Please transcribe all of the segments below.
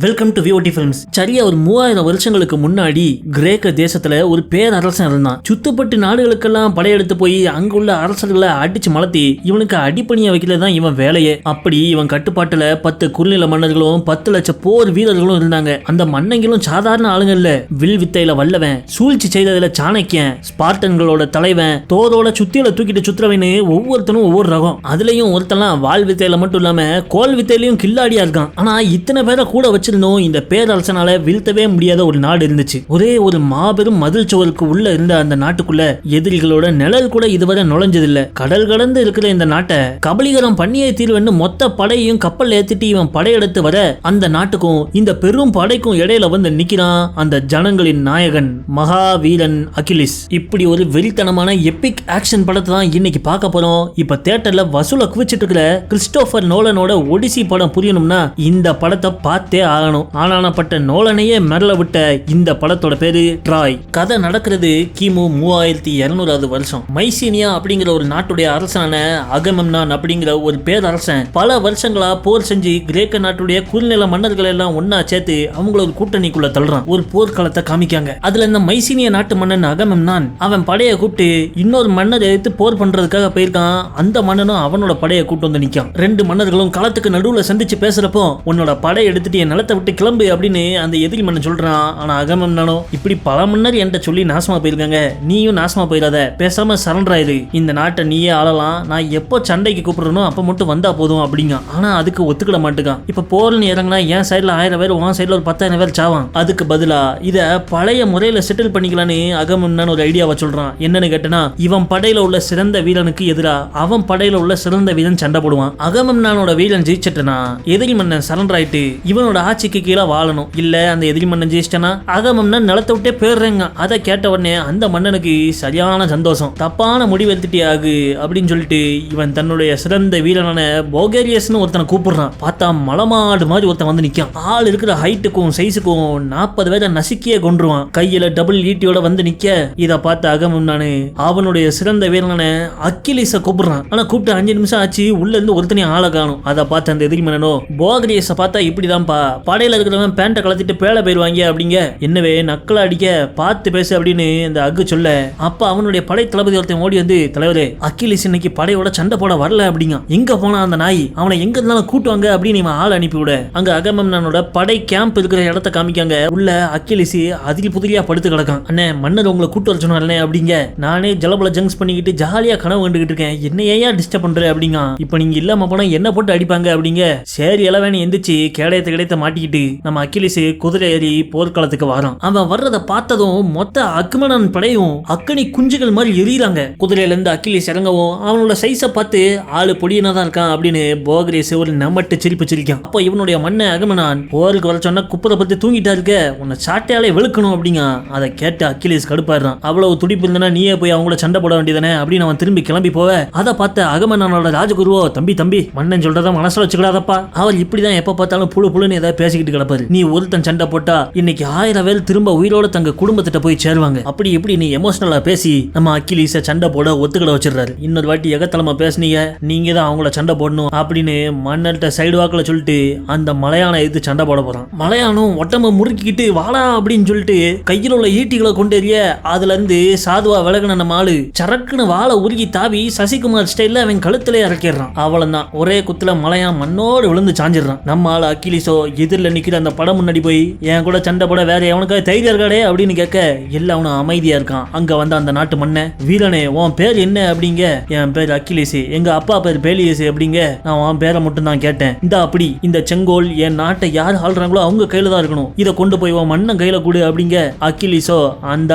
Welcome to VOD films. சரியா ஒரு 3000 வருஷங்களுக்கு முன்னாடி கிரேக்க தேசத்துல ஒரு பேரரசன் இருந்தான். சுத்தப்பட்டு நாடுகளுக்கெல்லாம் படையெடுத்து போய் அங்குள்ள அரசர்களை அடிச்சு மலர்த்தி இவனுக்கு அடிப்பணிய வைக்கிறதுதான் இவன் வேலையே. அப்படி இவன் கட்டுப்பாட்டுல 10 குறுநில மன்னர்களும் 10 லட்சம் போர் வீரர்களும் இருந்தாங்க. அந்த மன்னங்களும் சாதாரண ஆளுங்க இல்ல. வில் வித்தையில வல்லவன், சூழ்ச்சி செய்ததுல சாணக்கியன், ஸ்பார்டன்களோட தலைவன், தோரோட சுத்தியில தூக்கிட்டு சுத்துறவன்னு ஒவ்வொருத்தனும் ஒவ்வொரு ரகம். அதுலயும் ஒருத்தெல்லாம் வால் வித்தையில மட்டும் இல்லாம கோல் வித்தையிலையும் கில்லாடியா இருக்கான். ஆனா இத்தனை பேரை கூட வச்சிருந்தோம் இந்த பேரரசனால வீழ்த்தவே முடியாத ஒரு நாடு இருந்துச்சு. ஒரே ஒரு மாபெரும் மதில் சுவருக்கு உள்ள இருந்த அந்த நாட்டுக்குள்ள எதிரிகளோட நிழல் கூட இதுவரை நுழைஞ்சதில்ல. கடல் கடந்து இருக்கிற இந்த நாட்டை கபலீகரம் பண்ணியே தீர்வுன்னு மொத்த படையையும் கப்பல் ஏத்திட்டு இவன் படையெடுத்து வர அந்த நாட்டுக்கும் இந்த பெரும் படைக்கும் இடையில வந்து நிக்கிறான் அந்த ஜனங்களின் நாயகன் மகாவீரன் அகிலிஸ். இப்படி ஒரு வெறித்தனமான எபிக் ஆக்ஷன் படத்தை தான் இன்னைக்கு பார்க்க போறோம். இப்ப தியேட்டர்ல வசூலை குவிச்சிட்டு இருக்கிற கிறிஸ்டோபர் நோலனோட ஒடிசி படம் புரியணும்னா இந்த படத்தை பார்த்தே ஆகணும். ஆனானப்பட்ட நோலனையே மிரள விட்ட இந்த படத்தோட பேரு ட்ராய். கதை நடக்கிறது கிமு 3200 வருஷம். மைசீனியா அப்படிங்கிற ஒரு நாட்டுடைய அரசனான அகமெம்னான் அப்படிங்கிற ஒரு பேரரசன் பல வருஷங்களா போர் செஞ்சு கிரேக்க நாட்டுடைய குறுநில மன்னர்கள் எல்லாம் ஒன்னா சேர்த்து அவங்கள ஒரு கூட்டணிக்குள்ள தள்ளுறான். ஒரு போர்க்களத்தை காமிக்காங்க. அதுல இந்த மைசீனிய நாட்டு மன்னன் அகமெம்னான் அவன் படையை கூப்பிட்டு இன்னொரு மன்னர் எடுத்து போர் பண்றதுக்காக போயிருக்கான். அந்த மன்னனும் அவனோட படையை கூட்டு வந்து நிக்கான். 2 மன்னர்களும் களத்துக்கு நடுவுல சந்திச்சு பேசுறப்போ உன்னோட படை எடுத்துட்டு என் நிலத்தை விட்டு கிளம்பு அப்படின்னு அந்த எதிரி மன்னன் சொல்றான். ஆனா அகமெம்னானோ இப்படி பல மன்னர் என்கிட்ட சொல்லி நாசமா போயிருக்காங்க, நீயும் நாசமா போயிடாத, பேசாம சரண்டர் ஆயிரு, இந்த நாட்டை நீயே ஆளலாம், நான் எப்போ சண்டைக்கு கூப்பிடுறனோ அப்ப மட்டும் வந்தா போதும் அப்படிங்க. ஆனா அதுக்கு ஒத்துக்கிட மாட்டுக்கான். இப்ப போர்னு இறங்கினா என் சைட்ல 1000 பேர், உன் சைட்ல ஒரு 10,000 பேர் சாவான். அதுக்கு பதிலா இத பழைய முறையில செட்டில் பண்ணிக்கலான்னு அகமெம்னான் ஒரு ஐடியாவை சொல்றான். என்னன்னு கேட்டனா இவன் படையில உள்ள சிறந்த வீரனுக்கு எதிரா அவன் படையில உள்ள சிறந்த வீரன் சண்டை போடுவான். அகமெம்னானோட வீரன் ஜெயிச்சிட்டனா எதிரி மன்னன் சரண்டர் ஆயிட்டு இவனோட ஆட்சிக்கு கீழே வாழணும். இல்ல அந்த எதிரி மன்னன் ஜெயிச்சிட்டனா அகமெம்னான் நிலத்தை விட்டே போயிடுறேங்க. அதை கேட்ட உடனே அந்த மன்னனுக்கு சரியான சந்தோஷம். தப்பான முடிவு எடுத்துட்டே ஆகு அப்படின்னு சொல்லிட்டு இவன் தன்னுடைய சிறந்த வீரனான போகேரியஸ்னு ஒருத்தனை கூப்பிடுறான். பார்த்தா மலமாடு மாதிரி ஒருத்தன் வந்து நிக்கான். ஆள் இருக்கிற ஹைட்டுக்கும் சைஸுக்கும் 40 பேரை நசுக்கியே கொன்றுவான். கையில டபுள் ஈட்டியோட வந்து நிக்க இதை பார்த்த அகமெம்னான் அவனுடைய சிறந்த வீரனான அக்கிலிஸ கூப்பிடுறான். ஆனா கூப்பிட்டு 5 நிமிஷம் ஆச்சு, உள்ள இருந்து ஒருத்தனையும் ஆளை காணும். அதை பார்த்த அந்த எதிரி மன்னனோ போகேரியஸ பார்த்தா இப்படிதான்ப்பா, படையில இருக்கிறவன் பேண்ட கலத்திட்டு பேல போயிருவாங்க அப்படிங்க, என்னவே நக்கல அடிக்க பார்த்து பேசு அப்படின்னு அந்த அக்கு சொல்ல, அப்ப அவனுடைய படை தளபதி ஒருத்தன் ஓடி வந்து, தலைவரே அக்கிலிஸ் இன்னைக்கு படையோட சண்டை போட வரல அப்படிங்க. எங்க போனா அந்த நாய், அவனை எங்க இருந்தாலும் கூட்டுவாங்க அப்படின்னு இவன் ஆள் அனுப்பிவிட அங்க அகமெம்னானோட படை கேம்ப் இருக்கிற இடத்த காமிக்காங்க. உள்ள அக்கிலிஸ் அதிரி புதிரியா படுத்து கிடக்கான். அண்ணே மன்னர் உங்களை கூட்டு வர சொன்னார்னே அப்படிங்க, நானே ஜலபல ஜங்ஸ் பண்ணிக்கிட்டு ஜாலியா கனவு கண்டுகிட்டு இருக்கேன், என்ன ஏன் டிஸ்டர்ப் பண்ற அப்படிங்க. இப்ப நீங்க இல்லாம போனா என்ன போட்டு அடிப்பாங்க அப்படிங்க. சரி எல்லாம் எந்திரிச்சு கேடயத்தை கிடைத்த மாட்டிக்கிட்டு நம்ம அக்கிலிஸ் குதிரை ஏறி போர்க்களத்துக்கு வரான். அவன் வர்றதை பார்த்ததும் மொத்த அக்மெம்னான் படையும் அக்கனி குஞ்சுகள் மாதிரி எரியுறாங்க. குதிரையில இருந்து அக்கிலிஸ் இறங்கவும் அவனோட சைஸை பார்த்து ஆளு பொடியனா தான் இருக்கான் அப்படின்னு போகேரியஸ் ஒரு நம்மட்டு சிரிப்பு சிரிக்கான். அப்போ இவனுடைய மண்ணை அகமெம்னான் போருக்கு வர சொன்னா குப்பரை பத்தி தூங்கிட்டா இருக்க, உன்னை சாட்டையாலே வெளுக்கணும் அப்படிங்க. அதை கேட்டு அக்கிலிஸ் கடுப்பாடுறான். அவ்வளவு துடிப்பு இருந்தனா நீயே போய் அவங்கள சண்டை போட வேண்டியதானே அப்படின்னு அவன் திரும்பி கிளம்பி போவ அதை பார்த்த அகமெம்னானோட ராஜகுருவோ, தம்பி மன்னன் சொல்றத மனசுல வச்சுக்கிடாதப்பா, அவர் இப்படிதான் எப்ப பார்த்தாலும் புழுன்னு ஏதாவது பேசிக்கிட்டு கிடப்பாரு, நீ ஒருத்தன் சண்டை போட்டா இன்னைக்கு 1000 பேர் திரும்ப உயிரோட தங்க குடும்பத்திட்ட போய் சேருவாங்க, அப்படி இப்படி நீ எமோஷனலா பேசி நம்ம அக்கிலிஸ சண்டை போட ஒத்துக்கிட வச்சிடறாரு. இன்னொரு வாட்டி எகத்தலமா பேசுனீங்க, நீங்க தான் அவங்கள சண்டை போடணும் அப்படின்னு மன்னர்கிட்ட சைடு வாக்குல சொல்லிட்டு அந்த மலையான எடுத்து சண்டை போட போறான். மலையானும் ஒட்டம முறுக்கிக்கிட்டு வாடா அப்படின்னு சொல்லிட்டு கையில் உள்ள ஈட்டிகளை கொண்டேறிய அதுல இருந்து சாதுவா விலகின நம்ம ஆளு சரக்குன்னு வாழை உருகி தாவி சசிகுமார் ஸ்டைல்ல அவன் கழுத்திலே இறக்கிடுறான். அவ்வளவுதான், ஒரே குத்துல மலையான் மண்ணோடு விழுந்து சாஞ்சிடறான். நம்ம ஆளு அக்கிலிஸோ எதிரில் நிக்கிற அந்த படம் முன்னாடி போய் என் கூட சண்டை போட வேற எவனுக்காக தைரியம் இருக்காடே அப்படின்னு கேட்க எல்லாம் அவனும் அமைதியா இருக்கான். அங்க வந்து அந்த நாட்டு மண்ண, வீரனே உன் பேர் என்ன அப்படிங்க, என் பேர் அக்கிலிஸ், எங்க அப்பா பேர் பேலியஸ் அப்படிங்க, நான் உன் பேரை மட்டும் தான் கேட்டேன், இந்த அப்படி இந்த செங்கோல் என் நாட்டை யார் ஆள்றாங்களோ அவங்க கையில தான் இருக்கணும், இதை கொண்டு போய் உன் மண்ணன் கையில கொடு அப்படிங்க. அக்கிலிஸோ அந்த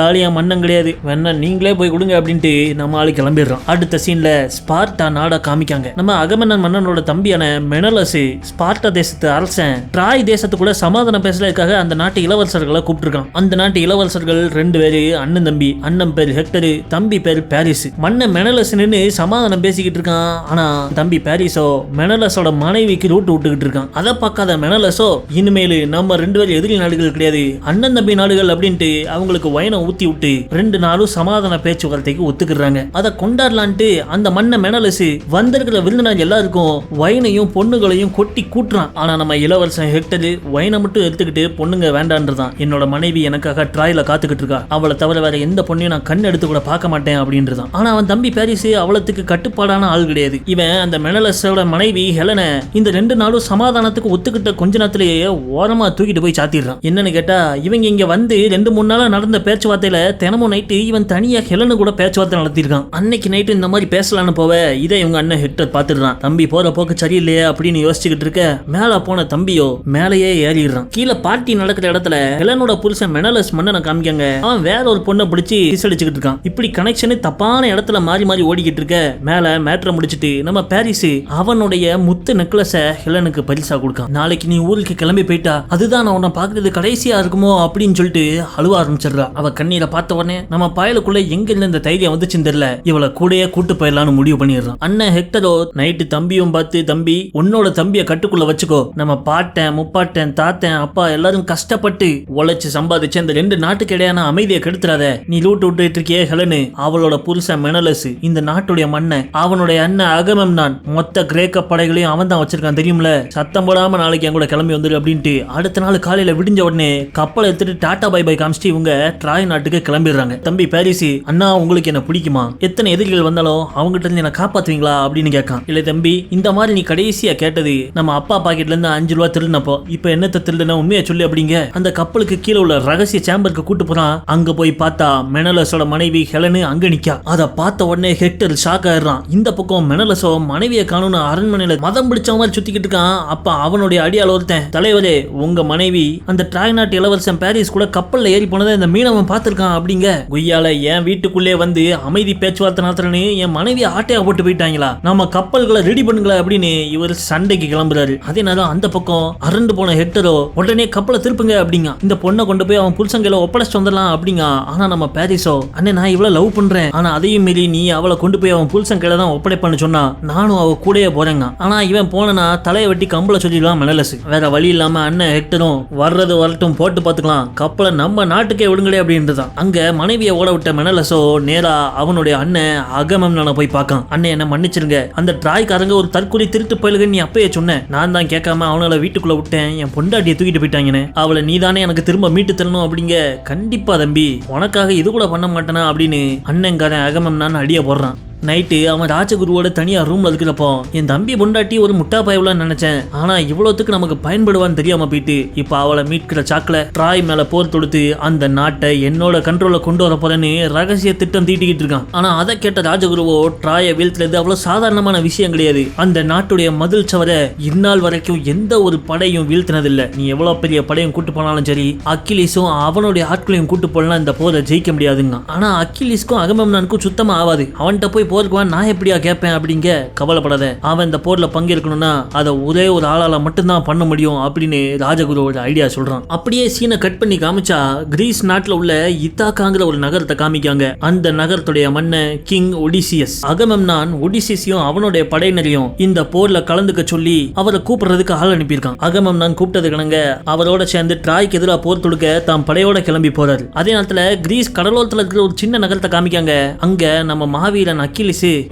ஆளு என் மண்ணன் கிடையாது, வேணா நீங்களே போய் கொடுங்க அப்படின்ட்டு நம்ம ஆளு கிளம்பிடுறோம். அடுத்த சீன்ல ஸ்பார்ட்டா நாடா காமிக்காங்க. நம்ம அகமெம்னான் மன்னனோட தம்பியான மெனலஸ் ஸ்பார்ட்டா தேசத்து அரசன் ட்ராய் தேசத்துக்குள்ள சமாதானம் பேசுறதுக்காக அந்த நாட்டு இளவரசர்களை கூப்பிட்டுருக்கான். அந்த நாட்டு இளவரசர்கள் 2 பேரு அண்ணன் தம்பி. அண்ணன் பேர் ஹெக்டர், தம்பி பேர் பாரிஸ். மன்னன் மெனலஸ் நின்னு சமாதானம் பேசிக்கிட்டு இருக்கான். ஆனா தம்பி பாரிஸோ மெனலஸோட மனைவிக்கு ரூட்டு விட்டுக்கிட்டு இருக்கான். அதை பார்க்காத மெனலஸோ இனிமேல் நம்ம 2 பேரும் எதிரி நாடுகள் கிடையாது, அண்ணன் தம்பி நாடுகள் அப்படின்ட்டு அவங்களுக்கு வயனை ஊத்தி விட்டு 2 நாளும் சமாதான பேச்சுவார்த்தைக்கு ஒத்துக்கிறாங்க. அதை கொண்டாடலான்ட்டு அந்த மன்னன் மெனலஸ் வந்திருக்கிற விருந்தினர் எல்லாருக்கும் வயனையும் பொண்ணுகளையும் கொட்டி கூட்டுறான். ஆனா நம்ம இளவரசன் ஹெக்டர் ஹெக்டர் ஒயினை மட்டும் எடுத்துக்கிட்டு பொண்ணுங்க வேண்டான்றதான். என்னோட மனைவி எனக்காக ட்ராயில காத்துக்கிட்டு இருக்கா, அவளை தவிர வேற எந்த பொண்ணையும் நான் கண் எடுத்து கூட பார்க்க மாட்டேன் அப்படின்றதான். ஆனா அவன் தம்பி பாரிஸ் அவளத்துக்கு கட்டுப்பாடான ஆள் கிடையாது. இவன் அந்த மெனலஸோட மனைவி ஹெலனை இந்த 2 நாளும் சமாதானத்துக்கு ஒத்துக்கிட்ட கொஞ்ச நேரத்திலேயே ஓரமா தூக்கிட்டு போய் சாத்திடுறான். என்னன்னு கேட்டா இவங்க இங்க வந்து 2-3 நாளா நடந்த பேச்சுவார்த்தையில தினமும் நைட்டு இவன் தனியா ஹெலனு கூட பேச்சுவார்த்தை நடத்திருக்கான். அன்னைக்கு நைட்டு இந்த மாதிரி பேசலான்னு போவ இதை இவங்க அண்ணன் ஹெக்டர் பாத்துடுறான். தம்பி போற போக்கு சரியில்லையே அப்படின்னு யோசிச்சுக்கிட்டு இருக்க மேல போன தம்பியோ மேலேயே ஏறிடுறான். கீழே பார்ட்டி நடக்கிற இடத்துல ஹெலனோட புருஷன் மெனலஸ் மன்னனை காமிக்காங்க. அவன் வேற ஒரு பொண்ணை பிடிச்சி விசடிச்சுக்கிட்டு இருக்கான். இப்படி கனெக்ஷன் தப்பான இடத்துல மாறி மாறி ஓடிக்கிட்டு இருக்க மேல மேட்ரை முடிச்சிட்டு நம்ம பாரிஸ் அவனுடைய முத்து நெக்லஸ ஹெலனுக்கு பரிசா கொடுக்கான். நாளைக்கு நீ ஊருக்கு கிளம்பி போயிட்டா அதுதான் நான் உன்னை பாக்குறது கடைசியா இருக்குமோ அப்படின்னு சொல்லிட்டு அழுவ ஆரம்பிச்சிடுறா. அவ கண்ணீரை பார்த்த உடனே நம்ம பயலுக்குள்ள எங்க இருந்து இந்த தைரியம் வந்துச்சுன்னு தெரியல, இவளை கூடயே கூட்டு போயிடலான்னு முடிவு பண்ணிடுறான். அண்ணன் ஹெக்டரோ நைட்டு தம்பியும் பார்த்து, தம்பி உன்னோட தம்பியை கட்டுக்குள்ள வச்சுக்கோ, நம்ம பாட்டன் முப்பாட்டன் தாத்தன் அப்பா எல்லாரும் கஷ்டப்பட்டு உழைச்சு சம்பாதிச்ச இந்த 2 நாட்டுக்கு இடையான அமைதியை கெடுத்துறாத. நீ லூட்டு விட்டு இருக்கியே ஹெலனு, அவளோட புருஷன் மெனலஸ் இந்த நாட்டுடைய மண்ணை, அவனுடைய அண்ணன் அகமெம்னான் மொத்த கிரேக்க படைகளையும் அவன் தான் வச்சிருக்கான் தெரியும்ல, சத்தம் போடாம நாளைக்கு என் கூட கிளம்பி வந்துரு அப்படின்ட்டு அடுத்த நாள் காலையில விடிஞ்ச உடனே கப்பலை எடுத்துட்டு டாடா பை பை காமிச்சிட்டு இவங்க ட்ராய் நாட்டுக்கு கிளம்பிடுறாங்க. தம்பி பாரிஸ், அண்ணா உங்களுக்கு என்ன பிடிக்குமா, எத்தனை எதிரிகள் வந்தாலும் அவங்ககிட்ட இருந்து என்ன காப்பாத்துவீங்களா அப்படின்னு கேட்கான். இல்ல தம்பி, இந்த மாதிரி நீ கடைசியா கேட்டது நம்ம அப்பா பாக்கெட்ல இருந்து 5 ரூபா திருடினப்போ, இப்ப என்னத்த திருடுன உண்மையா சொல்லி அப்படிங்க. அந்த கப்பலுக்கு கீழே உள்ள ரகசிய சேம்பருக்கு கூட்டு போறான். அங்க போய் பார்த்தா மெனலஸோட மனைவி ஹெலனு அங்க நிக்கா. அதை பார்த்த உடனே ஹெக்டர் ஷாக் ஆயிடுறான். இந்த பக்கம் மெனலஸோ மனைவியை காணும்னு அரண்மனையில மதம் பிடிச்ச மாதிரி சுத்திக்கிட்டு இருக்கான். அப்ப அவனுடைய அடியால் ஒருத்தன், தலைவரே உங்க மனைவி அந்த ட்ராய் நாட்டு இளவரசன் பாரிஸ் கூட கப்பல்ல ஏறி போனதை இந்த மீனவன் பார்த்திருக்கான் அப்படிங்க. கொய்யால என் வீட்டுக்குள்ளே வந்து அமைதி பேச்சுவார்த்தை நடத்துறேன்னு என் மனைவி ஆட்டையா போட்டு போயிட்டாங்களா, நம்ம கப்பல்களை ரெடி பண்ணுங்களா அப்படின்னு இவர் சண்டைக்கு கிளம்புறாரு. அதே நேரம் அந்த பக்கம் அரண்டு போன ஹெக்டரோ உடனே கப்பலை திருப்புங்க அப்படிங்க, இந்த பொண்ணை கொண்டு போய் அவன் புருஷங்களை ஒப்படைச்சு வந்துடலாம் அப்படிங்க. ஆனா நம்ம பாரிஸோ, அண்ணே நான் இவ்வளவு லவ் பண்றேன், ஆனா அதையும் மீறி நீ அவளை கொண்டு போய் அவன் புருஷன் கையில தான் ஒப்படைப்பான்னு சொன்னா நானும் அவ கூடயே போறேங்க. ஆனா இவன் போனா தலையை வெட்டி கம்பளை சொல்லிடலாம் மெனலஸ். வேற வழி இல்லாம அண்ணன் ஹெக்டரும் வர்றது வரட்டும் போட்டு பாத்துக்கலாம், கப்பலை நம்ம நாட்டுக்கே விடுங்களே அப்படின்றதான். அங்க மனைவியை ஓட விட்ட மெனலஸோ நேரா அவனுடைய அண்ணன் அகமெம்னானை போய் பார்க்கான். அண்ணன் என்ன மன்னிச்சிருங்க, அந்த ட்ராய்க்காரங்க ஒரு தற்கொலை திருட்டு போயிலுங்க, நீ அப்பயே சொன்னேன், நான் தான் கேட்காம அவனால வீட்டுக்குள்ள விட்டேன், என் பொண்டாட்டியை தூக்கிட்டு போயிட்டாங்கன்னு, அவளை நீ தானே எனக்கு திரும்ப மீட்டு தரணும் அப்படிங்க. கண்டிப்பா தம்பி, உனக்காக இது கூட பண்ண மாட்டேனா அப்படின்னு அண்ணன்காரன் அகமெம்னான் அடிய போடுறான். நைட்டு அவன் ராஜகுருவோட தனியா ரூம்ல இருக்கிறப்போ என் தம்பி பொண்டாட்டி ஒரு முட்டா பயவுலான்னு நினைச்சேன், ஆனா இவ்வளவுக்கு நமக்கு பயன்படுவான்னு தெரியாம போயிட்டு இப்ப அவளை மீட்கிற சாக்குல ட்ராய் மேல போர் தொடுத்து அந்த நாட்டை என்னோட கண்ட்ரோல கொண்டு வர போறேன்னு ரகசிய திட்டம் தீட்டிக்கிட்டு இருக்கான். ஆனா அதை கேட்ட ராஜகுருவோ ட்ராயை வீழ்த்துறது அவ்வளவு சாதாரணமான விஷயம் கிடையாது, அந்த நாட்டுடைய மதில் சவர இந்நாள் வரைக்கும் எந்த ஒரு படையும் வீழ்த்தினதில்லை, நீ எவ்வளவு பெரிய படையும் கூட்டு போனாலும் சரி அக்கிலிஸும் அவனுடைய ஆட்களையும் கூட்டு போனா இந்த போரை ஜெயிக்க முடியாதுங்க. ஆனா அக்கிலிஸ்க்கும் அகமெம்னானுக்கும் சுத்தமா ஆகாது, அவன்கிட்ட போய் போருக்கு நான் எப்படியா கேட்பேன் அப்படிங்க. கவலைப்படாத, அவன் இந்த போர்ல பங்கேற்கணும்னா அதை ஒரே ஒரு ஆளால மட்டும்தான் பண்ண முடியும் அப்படின்னு ராஜகுருவோட ஐடியா சொல்றான். அப்படியே சீனை கட் பண்ணி காமிச்சா கிரீஸ் நாட்டுல உள்ள இத்தாக்காங்கிற ஒரு நகரத்தை காமிக்காங்க. அந்த நகரத்துடைய மன்னன் கிங் ஒடிசியஸ். அகமெம்னான் ஒடிசியஸையும் அவனுடைய படையினரையும் இந்த போர்ல கலந்துக்க சொல்லி அவரை கூப்பிடுறதுக்கு ஆள் அனுப்பியிருக்கான். அகமெம்னான் கூப்பிட்டது கணங்க அவரோட சேர்ந்து ட்ராய்க்கு எதிராக போர் தொடுக்க தாம் படையோட கிளம்பி போறாரு. அதே நேரத்துல கிரீஸ் கடலோரத்துல இருக்கிற ஒரு சின்ன நகரத்தை காமிக்காங்க. அங்க நம்ம மகாவீரன் அக்கிலிஸ்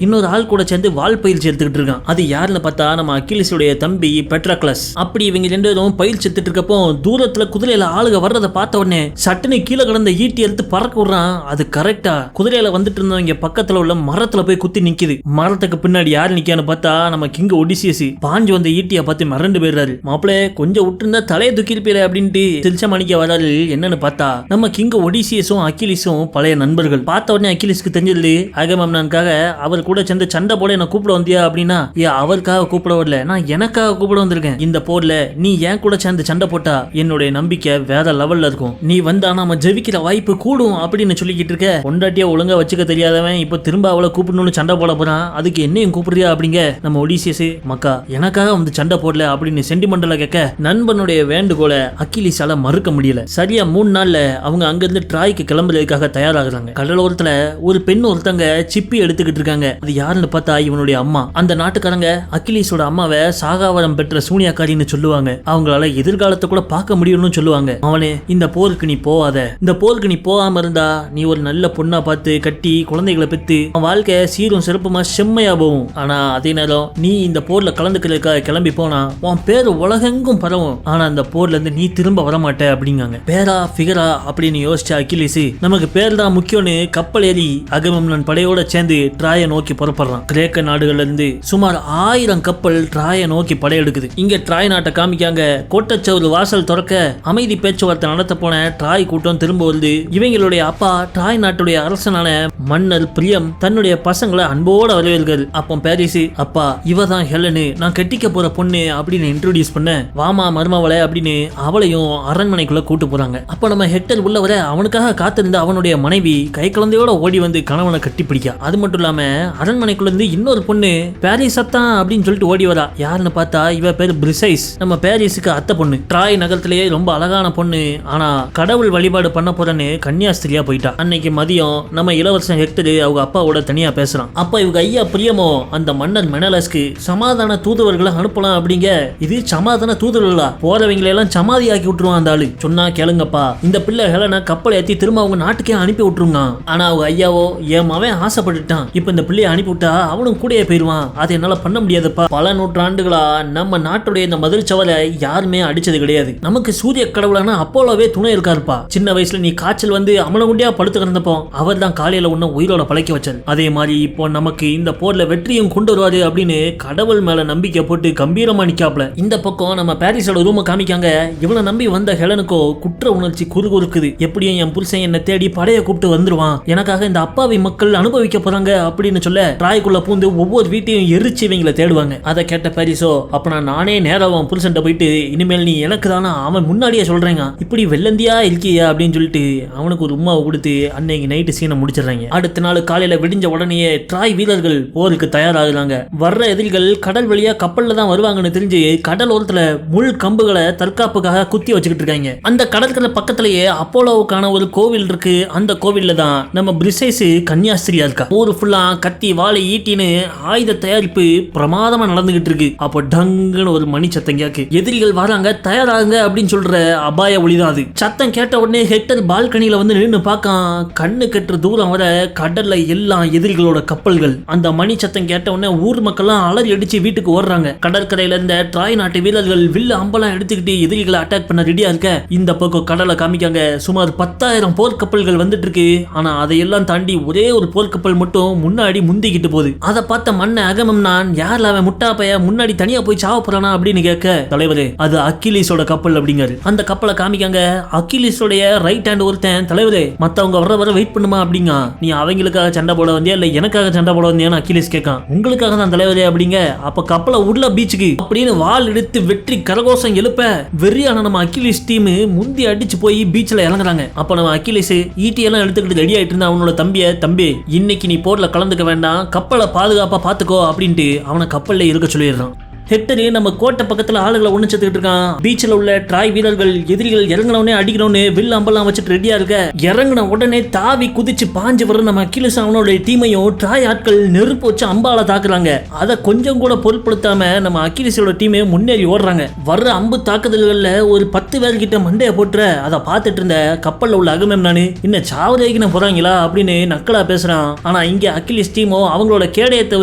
இன்னொரு ஆள் கூட சேர்ந்து வால் பயிற்சி எடுத்துக்கிட்டு இருக்கான். அது யாருன்னு பார்த்தா நம்ம அக்கிலிஸுடைய தம்பி பெட்ராக்ளஸ். அப்படி இவங்க 2 பேரும் பயிற்சி எடுத்துட்டு இருக்கப்போ தூரத்துல குதிரையில ஆளுக வர்றதை பார்த்த உடனே சட்டுன்னு கீழே கிடந்த ஈட்டி எடுத்து பறக்க விடுறான். அது கரெக்டா குதிரையில வந்துட்டு இருந்தவங்க பக்கத்துல உள்ள மரத்துல போய் குத்தி நிக்குது. மரத்துக்கு பின்னாடி யாரு நிக்கான்னு பார்த்தா நம்ம கிங் ஒடிசியஸ். பாஞ்சு வந்த ஈட்டியை பார்த்து மிரண்டு போயிடுறாரு. மாப்பிளே கொஞ்சம் விட்டுருந்தா தலையை தூக்கிருப்பீர அப்படின்ட்டு திருச்ச மணிக்க வராரு. என்னன்னு பார்த்தா நம்ம கிங் ஒடிசியஸும் அக்கிலிஸும் பழைய நண்பர்கள். பார்த்த உடனே அக்கிலிஸ்க்கு தெரிஞ்சது அகமெம்னானுக்காக அவர் கூட சேர்ந்து சண்டை போட என்ன கூப்பிட வந்தியா அப்படின்னா, அவருக்காக கூப்பிட வரல, நான் எனக்காக கூப்பிட வந்திருக்கேன். இந்த போர்ல நீ ஏன் கூட சேர்ந்து சண்டை போட்டா என்னுடைய நம்பிக்கை வேற லெவல்ல இருக்கும், நீ வந்தா நாம ஜெயிக்கிற வாய்ப்பு கூடும் அப்படின்னு சொல்லிக்கிட்டு இருக்க. பொண்டாட்டிய ஒழுங்கா வச்சுக்க தெரியாதவன் இப்ப திரும்ப அவளை கூப்பிடணும்னு சண்டை போட போறான், அதுக்கு என்னையும் கூப்பிடுறியா அப்படிங்க. நம்ம ஒடிசியஸ் மக்கா எனக்காக வந்து சண்டை போடல அப்படின்னு சென்டிமெண்டலா கேட்க நண்பனுடைய வேண்டுகோளை அக்கிலிஸால மறுக்க முடியல. சரியா 3 நாள்ல அவங்க அங்கிருந்து ட்ராய்க்கு கிளம்புறதுக்காக தயாராகிறாங்க. கடலோரத்துல ஒரு பெண் ஒருத்தங்க சிப்பி எடுத்துக்கிட்டு காத்துக்கிட்டு இருக்காங்க. அது யாருன்னு பார்த்தா இவனுடைய அம்மா. அந்த நாட்டுக்காரங்க அக்கிலீஸோட அம்மாவை சாகாவரம் பெற்ற சூனியாக்காரின்னு சொல்லுவாங்க. அவங்களால எதிர்காலத்தை கூட பார்க்க முடியும்னு சொல்லுவாங்க. அவனே இந்த போருக்கு நீ போவாத, இந்த போருக்கு நீ போகாம இருந்தா நீ ஒரு நல்ல பொண்ணா பார்த்து கட்டி குழந்தைகளை பெற்று வாழ்க்கை சீரும் சிறப்புமா செம்மையா போகும். ஆனா அதே நேரம் நீ இந்த போர்ல கலந்துக்கிறதுக்காக கிளம்பி போனா உன் பேர் உலகெங்கும் பரவும். ஆனா அந்த போர்ல இருந்து நீ திரும்ப வரமாட்ட அப்படிங்காங்க. பேரா ஃபிகரா அப்படின்னு யோசிச்ச அக்கிலீஸ் நமக்கு பேர் தான் முக்கியம்னு கப்பல் ஏறி அகமெம்னன் படையோட சேர்ந்து ட்ராயை நோக்கி புறப்படுறான். கிரேக்க நாடுகள்ல இருந்து சுமார் 1000 கப்பல் ட்ராயை நோக்கி படையெடுக்குது. இங்க ட்ராய் நாட்டை காமிக்காங்க. கோட்டச்சவர் வாசல் திறக்க அமைதி பேச்சுவார்த்தை நடத்த போன ட்ராய் கூட்டம் திரும்ப வருது. இவங்களுடைய அப்பா ட்ராய் நாட்டுடைய அரசனான மன்னர் பிரியம் தன்னுடைய பசங்களை அன்போட வரவேற்கிறார். அப்போ பாரிஸ், அப்பா இவ தான் ஹெலனு, நான் கட்டிக்க போற பொண்ணு அப்படின்னு இன்ட்ரோடியூஸ் பண்ண, வாமா மருமவளை அப்படின்னு அவளையும் அரண்மனைக்குள்ள கூட்டு போறாங்க. அப்ப நம்ம ஹெக்டர் உள்ள வர அவனுக்காக காத்திருந்த அவனுடைய மனைவி கை குழந்தையோட ஓடி வந்து கணவனை கட்டி பிடிக்க. அது மட்டும் இல்லாம அரண்மனைக்குள்ள இருந்து இன்னொரு பொண்ணு பாரிஸ் அத்தான் அப்படின்னு சொல்லிட்டு ஓடி வரா. யாருன்னு பார்த்தா இவ பேர் பிரிசைஸ், நம்ம பாரிஸுக்கு அத்தை பொண்ணு. ட்ராய் நகரத்திலேயே ரொம்ப அழகான பொண்ணு. ஆனா கடவுள் வழிபாடு பண்ண போறன்னு கன்னியாஸ்திரியா போயிட்டா. அன்னைக்கு மதியம் நம்ம இளவரசன் ஹெக்டர் அவங்க அப்பாவோட தனியா பேசுறான். அப்ப இவங்க ஐயா பிரியமோ அந்த மன்னர் மெனலஸ்க்கு சமாதான தூதுவர்களை அனுப்பலாம் அப்படிங்க. இது சமாதான தூதுவர்களா? போறவங்களை எல்லாம் சமாதி ஆக்கி விட்டுருவான் அந்த ஆளு. சொன்னா கேளுங்கப்பா, இந்த பிள்ளை ஹெலனை கப்பல் ஏத்தி திரும்ப அவங்க நாட்டுக்கே அனுப்பி விட்டுருங்க. ஆனா அவங்க ஐயாவோ என் மவன் ஆசைப்பட்டுட்டான், இப்ப இந்த பிள்ளைய அனுப்பி விட்டா அவனும் கூடயே போயிருவான், அதை என்னால பண்ண முடியாதுப்பா. பல நூற்றாண்டுகளா நம்ம நாட்டுடைய இந்த மதில் சவலை யாருமே அடிச்சது கிடையாது. நமக்கு சூரிய கடவுளான அப்போலோவே துணை இருக்காருப்பா. சின்ன வயசுல நீ காய்ச்சல் வந்து அமலகுண்டியா படுத்து கிடந்தப்போ அவர் தான் காலையில உன்ன உயிரோட பழக்கி வச்சார். அதே மாதிரி இப்போ நமக்கு இந்த போர்ல வெற்றியும் கொண்டு வருவாரு அப்படின்னு கடவுள் மேல நம்பிக்கை போட்டு கம்பீரமா நிக்காப்ல. இந்த பக்கம் நம்ம பாரிஸோட ரூம காமிக்காங்க. இவனை நம்பி வந்த ஹெலனுக்கோ குற்ற உணர்ச்சி குறுகுறுக்குது. எப்படியும் என் புருஷன் என்ன தேடி படைய கூப்பிட்டு வந்துருவான், எனக்காக இந்த அப்பாவி மக்கள் அனுபவிக்க போறாங்க அப்படின்னு சொல்ல ட்ராய்க்குள்ள பூந்து ஒவ்வொரு வீட்டையும் எரிச்சு இவங்களை தேடுவாங்க. அதை கேட்ட பாரிஸோ, அப்ப நானே நேரம் அவன் புருஷன் போயிட்டு இனிமேல் நீ எனக்கு தானா அவன் முன்னாடியே சொல்றேங்க, இப்படி வெள்ளந்தியா இருக்கியா அப்படின்னு சொல்லிட்டு அவனுக்கு ஒரு உமாவை கொடுத்து அன்னைக்கு நைட்டு சீனை முடிச்சிடறாங்க. அடுத்த நாள் காலையில விடிஞ்ச உடனே ட்ராய் வீரர்கள் போருக்கு தயாராகுறாங்க. வர்ற எதிரிகள் கடல் வழியா கப்பல்ல தான் வருவாங்கன்னு தெரிஞ்சு கடல் ஓரத்துல முள் கம்புகளை தற்காப்புக்காக குத்தி வச்சுக்கிட்டு இருக்காங்க. அந்த கடற்கரை பக்கத்திலேயே அப்போலோவுக்கான ஒரு கோவில் இருக்கு. அந்த கோவில்ல தான் நம்ம பிரிசைஸ் கன்னியாஸ்திரியா இருக்கா. ஊரு ஃபுல்லா கத்தி வாழை ஈட்டின்னு ஆயுத தயாரிப்பு பிரமாதமா நடந்துகிட்டு இருக்கு. அப்போ டங்குன்னு ஒரு மணி சத்தம் கேக்கு. எதிரிகள் வராங்க, தயாராகுங்க அப்படின்னு சொல்ற அபாய ஒளிதான் அது. சத்தம் கேட்ட உடனே ஹெக்டர் பால்கனியில வந்து நின்று பார்க்கான். கண்ணு கட்டுற தூரம் வர கடல்ல எல்லாம் எதிரிகளோட கப்பல்கள். அந்த மணி சத்தம் கேட்ட உடனே ஊர் மக்கள்லாம் அலறி அடிச்சு வீட்டுக்கு ஓடுறாங்க. கடற்கரையில இருந்த ட்ராய் நாட்டு வீரர்கள் வில்லு அம்பெல்லாம் எடுத்துக்கிட்டு எதிரிகளை அட்டாக் பண்ண ரெடியா இருக்க. இந்த பக்கம் கடலை காமிக்காங்க. சுமார் 10,000 போர்க்கப்பல்கள் வந்துட்டு இருக்கு. ஆனா அதையெல்லாம் தாண்டி ஒரே ஒரு போர்க்கப்பல் மட்டும் முன்னாடி முந்திக்கிட்டு போகுது. அதை பார்த்த மன்ன அகமெம்னான், யார்ல அவன் முட்டாப்பைய முன்னாடி தனியா போய் சாவ போறானா அப்படின்னு கேட்க, தலைவரே அது அக்கிலீஸோட கப்பல் அப்படிங்காரு. அந்த கப்பலை காமிக்காங்க. அக்கிலீஸோடைய ரைட் ஹேண்ட் ஒருத்தன், தலைவரே மத்தவங்க வர வெயிட் பண்ணுமா அப்படிங்க. நீ அவங்களுக்காக சண்டை போட வந்தியா இல்ல எனக்காக சண்டை போட வந்தியான்னு அக்கிலீஸ் கேட்கான். உங்களுக்காக தான் தலைவரே அப்படிங்க. அப்ப கப்பலை உள்ள பீச்சுக்கு அப்படின்னு வால் எடுத்து வெற்றி கரகோஷம் எழுப்ப வெறியான நம்ம அக்கிலீஸ் டீம் முந்தி அடிச்சு போய் பீச்ல இறங்குறாங்க. அப்ப நம்ம அக்கிலீஸ் ஈட்டி எல்லாம் எடுத்துக்கிட்டு ரெடி ஆயிட்டு இருந்தா அவனோட தம்பி இன்னைக்கு நீ போர்ல கலந்துக்க வேண்டாம், கப்பலை பாதுகாப்பா பாத்துக்கோ அப்படின்ட்டு அவனை கப்பல்ல இருக்க சொல்லிடுறான். ஹெக்டர் நம்ம கோட்டை பக்கத்துல ஆளுகளை ஒண்ணு சேர்த்துக்கிட்டு இருக்கான். பீச்சில் உள்ள ட்ராய் வீரர்கள் எதிரிகள் இறங்கினவுடனே அடிக்கணும்னு வில் அம்பெல்லாம் வச்சுட்டு ரெடியா இருக்க. இறங்கின உடனே தாவி குதிச்சு பாஞ்சு வர நம்ம அக்கிலீஸ் அவனோட டீமையும் ட்ராய் ஆட்கள் நெருப்பு வச்சு அம்பால தாக்குறாங்க. அதை கொஞ்சம் கூட பொருட்படுத்தாம நம்ம அக்கிலீஸோட டீமே முன்னேறி ஓடுறாங்க. வர்ற அம்பு தாக்குதல்கள்ல ஒரு 10 பேர்கிட்ட மண்டைய போட்டுற. அதை பார்த்துட்டு இருந்த கப்பல்ல உள்ள அகமெம்னானு, இன்னும் சாவதேக்கின போறாங்களா அப்படின்னு நக்கலா பேசுறான். ஆனா இங்க அக்கிலீஸ் டீமோ அவங்களோட கேடயத்தை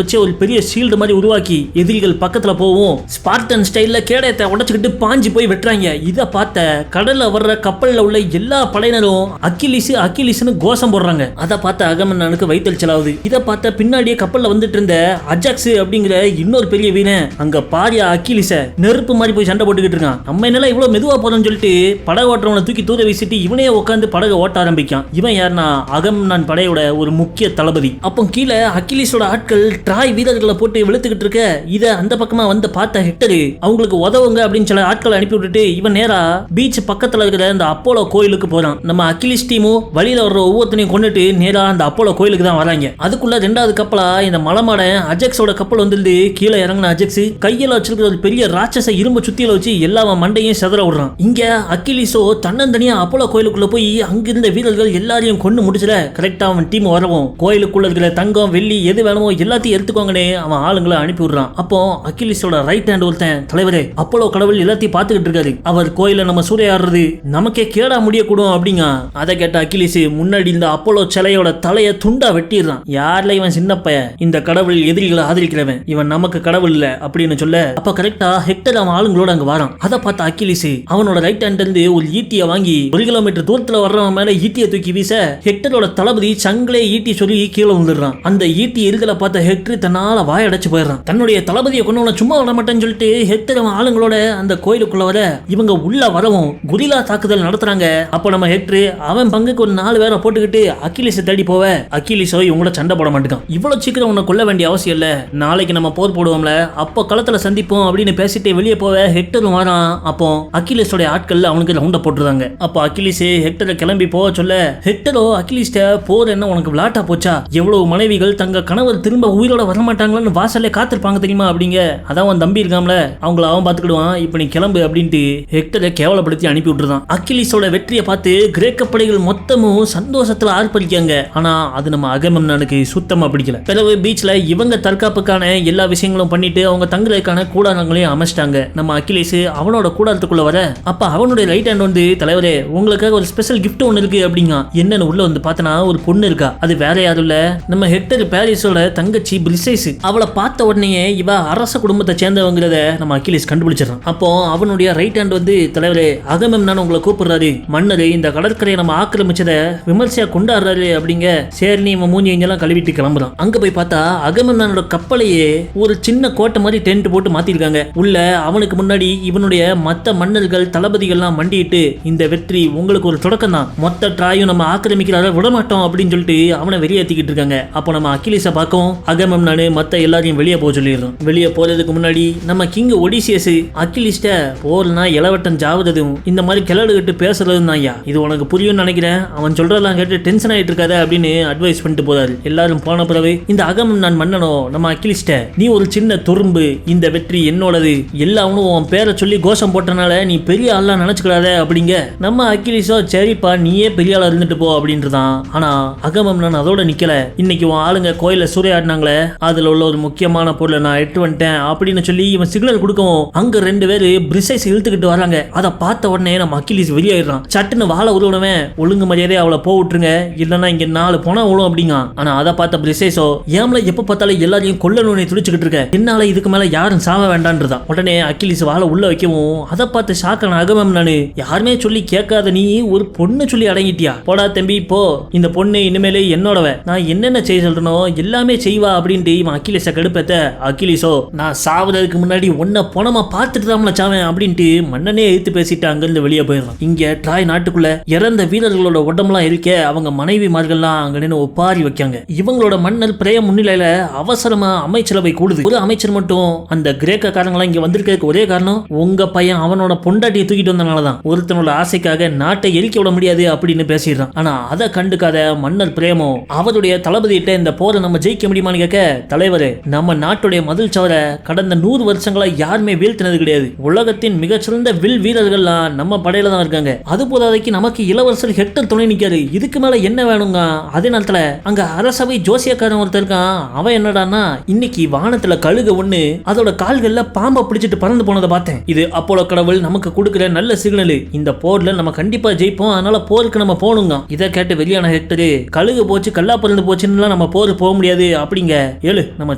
வச்சு ஒரு பெரிய ஷீல்டு மாதிரி உருவாக்கி எதிரிகள் பக்கத்துல போகும் ஸ்பார்டன் ஸ்டைல்ல கேடயத்தை உடைச்சுக்கிட்டு பாஞ்சு போய் வெட்டுறாங்க. இதை பார்த்த கடல்ல வர்ற கப்பல்ல உள்ள எல்லா படையினரும் அக்கிலீஸ்னு கோஷம் போடுறாங்க. அதை பார்த்த அகமெம்னானுக்கு வயிற்றுச்சலாகுது. இதை பார்த்த பின்னாடியே கப்பல்ல வந்துட்டு இருந்த அஜாக்ஸ் அப்படிங்கிற இன்னொரு பெரிய வீரன் அங்க பாரியா அக்கிலீஸ நெருப்பு மாதிரி போய் சண்டை போட்டுக்கிட்டு இருக்கான். நம்ம என்னெல்லாம் இவ்வளவு மெதுவா போறோம்னு சொல்லிட்டு படகு ஓட்டுறவனை தூக்கி தூர வீசிட்டு இவனே உட்காந்து படகு ஓட்ட ஆரம்பிக்கான். இவன் யாருன்னா அகமெம்னான் படையோட ஒரு முக்கிய தளபதி. அப்போ கீழே அக்கிலீஸோட ஆட்கள் ட்ராய் வீரர்களை போட்டு வெளுத்துக்கிட்டு இருக்க. இதை அந்த பக்கமா வந்த அதை பார்த்த ஹெக்டர் அவங்களுக்கு உதவுங்க அப்படின்னு சில ஆட்களை அனுப்பி விட்டுட்டு இவன் நேரா பீச் பக்கத்துல இருக்கிற இந்த அப்போலோ கோயிலுக்கு போறான். நம்ம அகிலிஸ் டீமும் வழியில வர்ற ஒவ்வொருத்தனையும் கொண்டுட்டு நேரா அந்த அப்போலோ கோயிலுக்கு தான் வராங்க. அதுக்குள்ள ரெண்டாவது கப்பலா இந்த மலமாட அஜெக்ஸோட கப்பல் வந்துட்டு கீழே இறங்கின அஜெக்ஸ் கையில வச்சிருக்கிற ஒரு பெரிய ராட்சச இரும்பு சுத்தியில வச்சு எல்லா மண்டையும் செதற விடுறான். இங்க அகிலிஸோ தன்னந்தனியா அப்போலோ கோயிலுக்குள்ள போய் அங்கிருந்த வீரர்கள் எல்லாரையும் கொண்டு முடிச்சல. கரெக்டா அவன் டீம் வரவும் கோயிலுக்குள்ள இருக்கிற தங்கம் வெள்ளி எது வேணுமோ எல்லாத்தையும் எடுத்துக்கோங்கன்னு அவன் ஆளுங்களை அனுப்பி விடுறான். அப்போ அகிலிஸோட ரைட் ஹேண்ட் ஒருத்தன் தலைவரே அப்போலோ கடவுள் எல்லாத்தையும் பார்த்துக்கிட்டு இருக்காரு, அவர் கோயில நம்ம சூறையாடுறது நமக்கே கேடா முடியக்கூடும் அப்படிங்க. அதை கேட்ட அகிலிஸ் முன்னாடி இந்த அப்போலோ சிலையோட தலைய துண்டா வெட்டிடுறான். யார்ல இவன் சின்ன பையன், இந்த கடவுள் எதிரிகளை ஆதரிக்கிறவன், இவன் நமக்கு கடவுள் இல்ல அப்படின்னு சொல்ல அப்ப கரெக்டா ஹெக்டர் அவன் ஆளுங்களோட அங்க வரான். அதை பார்த்த அகிலிஸ் அவனோட ரைட் ஹேண்ட்ல இருந்து ஒரு ஈட்டிய வாங்கி 1 கிலோமீட்டர் தூரத்துல வர்றவன் மேல ஈட்டியை தூக்கி வீச ஹெக்டரோட தளபதி சங்கிலே ஈட்டி சொல்லி கீழே விழுந்துடுறான். அந்த ஈட்டி இருக்கல பார்த்த ஹெக்டர் தன்னால வாயடைச்சு போயிடுறான். தன்னுடைய தளபதியை கொண்டு சும்மா விட மாட்டேன்னு சொல்லிட்டு ஹெக்டர் அவன் ஆளுங்களோட அந்த கோயிலுக்குள்ள வர இவங்க உள்ள வரவும் குரிலா தாக்குதல் நடத்துறாங்க. அப்போ நம்ம ஹெக்டர் அவன் பங்குக்கு ஒரு 4 பேரை போட்டுக்கிட்டு அகிலிஸை தேடி போவ அகிலிஸோ இவங்கள சண்டை போட மாட்டேங்கான். இவ்வளவு சீக்கிரம் உன்னை கொல்ல வேண்டிய அவசியம் இல்ல, நாளைக்கு நம்ம போர் போடுவோம்ல அப்போ களத்துல சந்திப்போம் அப்படின்னு பேசிட்டு வெளியே போவ ஹெக்டரும் வரான். அப்போ அகிலிஸோட ஆட்கள் அவனுக்கு ரவுண்ட போட்டுறாங்க. அப்போ அகிலிஸ் ஹெக்டரை கிளம்பி போக சொல்ல ஹெக்டரோ அகிலிஸ்ட போர் என்ன உனக்கு விளாட்டா போச்சா, எவ்வளவு மனைவிகள் தங்க கணவர் திரும்ப உயிரோட வரமாட்டாங்களான்னு வாசல்ல காத்திருப்பாங்க தெரியுமா அப்படிங்க. அதான் அவன் தம்பி இருக்காம்ல அவங்கள அவன் பாத்துக்கிடுவான், இப்ப நீ கிளம்பு அப்படின்ட்டு ஹெக்டரை கேவலப்படுத்தி அனுப்பி விட்டுறான். அகிலிஸோட வெற்றியை பார்த்து கிரேக்க படைகள் மொத்தமும் சந்தோஷத்துல ஆர்ப்பரிக்காங்க. ஆனா அது நம்ம அகமெம்னானுக்கு சுத்தமா பிடிக்கல. பிறகு பீச்ல இவங்க தற்காப்புக்கான எல்லா விஷயங்களும் பண்ணிட்டு அவங்க தங்குறதுக்கான கூடாரங்களையும் அமைச்சிட்டாங்க. நம்ம அகிலிஸ் அவனோட கூடாரத்துக்குள்ள வர அப்ப அவனுடைய ரைட் ஹேண்ட் வந்து தலைவரே உங்களுக்காக ஒரு ஸ்பெஷல் கிஃப்ட் ஒன்னு இருக்கு அப்படிங்க. என்னன்னு உள்ள வந்து பார்த்தனா ஒரு பொண்ணு இருக்கா, அது வேற யாரும் இல்ல நம்ம ஹெக்டர் பாரிஸோட தங்கச்சி பிரிசைஸ். அவளை பார்த்த உடனே இவ அரச குடும்பத்தை சேர்ந்தவங்கிறத நம்ம அகிலிஸ் கண்டுபிடிச்சிடறான். அப்போ அவனுடைய ரைட் ஹேண்ட் வந்து தலைவரே அகமெம்னான் உங்களை கூப்பிடுறாரு, மன்னர் இந்த கடற்கரையை நம்ம ஆக்கிரமிச்சதை விமர்சையா கொண்டாடுறாரு அப்படிங்க. சரி நீ இவன் மூஞ்சி எங்கெல்லாம் கழுவிட்டு கிளம்புறான். அங்க போய் பார்த்தா அகமெம்னானோட கப்பலையே ஒரு சின்ன கோட்டை மாதிரி டென்ட் போட்டு மாத்திருக்காங்க. உள்ள அவனுக்கு முன்னாடி இவனுடைய மத்த மன்னர்கள் தளபதிகள்லாம் மண்டிட்டு இந்த வெற்றி உங்களுக்கு ஒரு தொடக்கம் தான், மொத்த ட்ராயும் நம்ம ஆக்கிரமிக்கிறார விடமாட்டோம் அப்படின்னு சொல்லிட்டு அவனை வெளியேற்றிக்கிட்டு இருக்காங்க. அப்போ நம்ம அகிலிஸை பார்க்கவும் அகமெம்னான் மத்த எல்லாரையும் வெளியே போக சொல்லிடுறோம். வெளியே போறதுக்கு முன்னாடி நம்ம கிங் ஒடிசியஸ் அகிலிஸ்ட போர்னா இளவட்டம் ஜாவதும் இந்த மாதிரி கிளடுகிட்டு பேசுறதும் தான், இது உனக்கு புரியும்னு நினைக்கிறேன், அவன் சொல்றதெல்லாம் கேட்டு டென்ஷன் ஆயிட்டு இருக்காத அப்படின்னு அட்வைஸ் பண்ணிட்டு போறாரு. எல்லாரும் போன பிறகு இந்த அகமெம்னான் மன்னனோ நம்ம அகிலிஸ்ட நீ ஒரு சின்ன துரும்பு, இந்த வெற்றி என்னோடது, எல்லாவனும் உன் பேரை சொல்லி கோஷம் போட்டனால நீ பெரிய ஆளா நினைச்சுக்கிறாத அப்படிங்க. நம்ம அகிலிஸோ சரிப்பா நீயே பெரிய ஆளா இருந்துட்டு போ அப்படின்றதான். ஆனா அகமெம்னான் அதோட நிக்கல. இன்னைக்கு உன் ஆளுங்க கோயில சூறையாடினாங்களே அதுல உள்ள ஒரு முக்கியமான பொருளை நான் எட்டு வந்துட்டேன் அப்படின்னு சொல்லி இவன் சிக்னல் கொடுக்கவும் அங்க 2 பேரு பிரிசைஸ் இழுத்துக்கிட்டு வராங்க. அதை பார்த்த உடனே நம்ம அகிலிஸ் வெளியாயிடுறான். சட்டுன்னு வாழ உருவனவன் ஒழுங்கு மரியாதை அவளை போக விட்டுருங்க, இல்லைன்னா இங்க 4 போனா விழும் அப்படிங்க. ஆனா அதை பார்த்த பிரிசைஸோ ஏம்ல எப்ப பார்த்தாலும் எல்லாரையும் கொல்லணும்னு துடிச்சுக்கிட்டு இருக்க, என்னால இதுக்கு மேல யாரும் சாவ வேண்டான்றதான். உடனே அகிலிஸ் வாழ உள்ள வைக்கவும் அதை பார்த்து ஷாக்கான அகமெம்னான் யாருமே சொல்லி கேட்காத நீ ஒரு பொண்ணு சொல்லி அடங்கிட்டியா, போடா தம்பி போ, இந்த பொண்ணு இனிமேலே என்னோடவ, நான் என்னென்ன செய்ய சொல்றனோ எல்லாமே செய்வா அப்படின்ட்டு இவன் அகிலிஸை கடுப்பேத்த அகிலிஸோ நான் சாவதுக்கு முன்னாடி ஒன்ன போனமா பார்த்துட்டு தான் சாவேன் அப்படின்ட்டு மன்னனே எழுத்து பேசிட்டு அங்கிருந்து வெளியே போயிடலாம். இங்க ட்ராய் நாட்டுக்குள்ள இறந்த வீரர்களோட உடம்புலாம் இருக்க அவங்க மனைவிமார்கள்லாம் அங்க நின்று ஒப்பாரி வைக்காங்க. இவங்களோட மன்னர் பிரேய முன்னிலையில அவசரமா அமைச்சரவை கூடுது. ஒரு அமைச்சர் மட்டும் அந்த கிரேக்க காரங்களாம் இங்க வந்திருக்க ஒரே காரணம் உங்க பையன் அவனோட பொண்டாட்டியை தூக்கிட்டு வந்தனாலதான், ஒருத்தனோட ஆசைக்காக நாட்டை எரிக்க விட முடியாது அப்படின்னு பேசிடுறான். ஆனா அதை கண்டுக்காத மன்னர் பிரேமோ அவருடைய தளபதியிட்ட இந்த போரை நம்ம ஜெயிக்க முடியுமான்னு கேட்க தலைவரே நம்ம நாட்டுடைய மதில் சவர கடந்த 100 வருஷங்களா யாருமே வீழ்த்தினது கிடையாது, உலகத்தின் மிகச்சிறந்த வில் வீரர்கள்லாம் நம்ம படையில தான் இருக்காங்க, அது போதாதைக்கு நமக்கு இளவரசர் ஹெக்டர் துணை நிக்காரு, இதுக்கு மேல என்ன வேணுங்க. அதே நேரத்துல அங்க அரசவை ஜோசியக்காரன் ஒருத்தர் இருக்கான், அவன் என்னடான்னா இன்னைக்கு வானத்துல கழுக ஒண்ணு அதோட கால்கள்ல பாம்பை பிடிச்சிட்டு பறந்து போனதை பார்த்தேன், இது அப்போலோ கடவுள் நமக்கு கொடுக்கிற நல்ல சிக்னல், இந்த போர்ல நம்ம கண்டிப்பா ஜெயிப்போம், அதனால போருக்கு நம்ம போகணுங்க. இதை கேட்டு வெளியான ஹெக்டர் கழுகு போச்சு கல்லா பறந்து போச்சுன்னு நம்ம போர் போக முடியாது அப்படிங்க. ஏழு நம்ம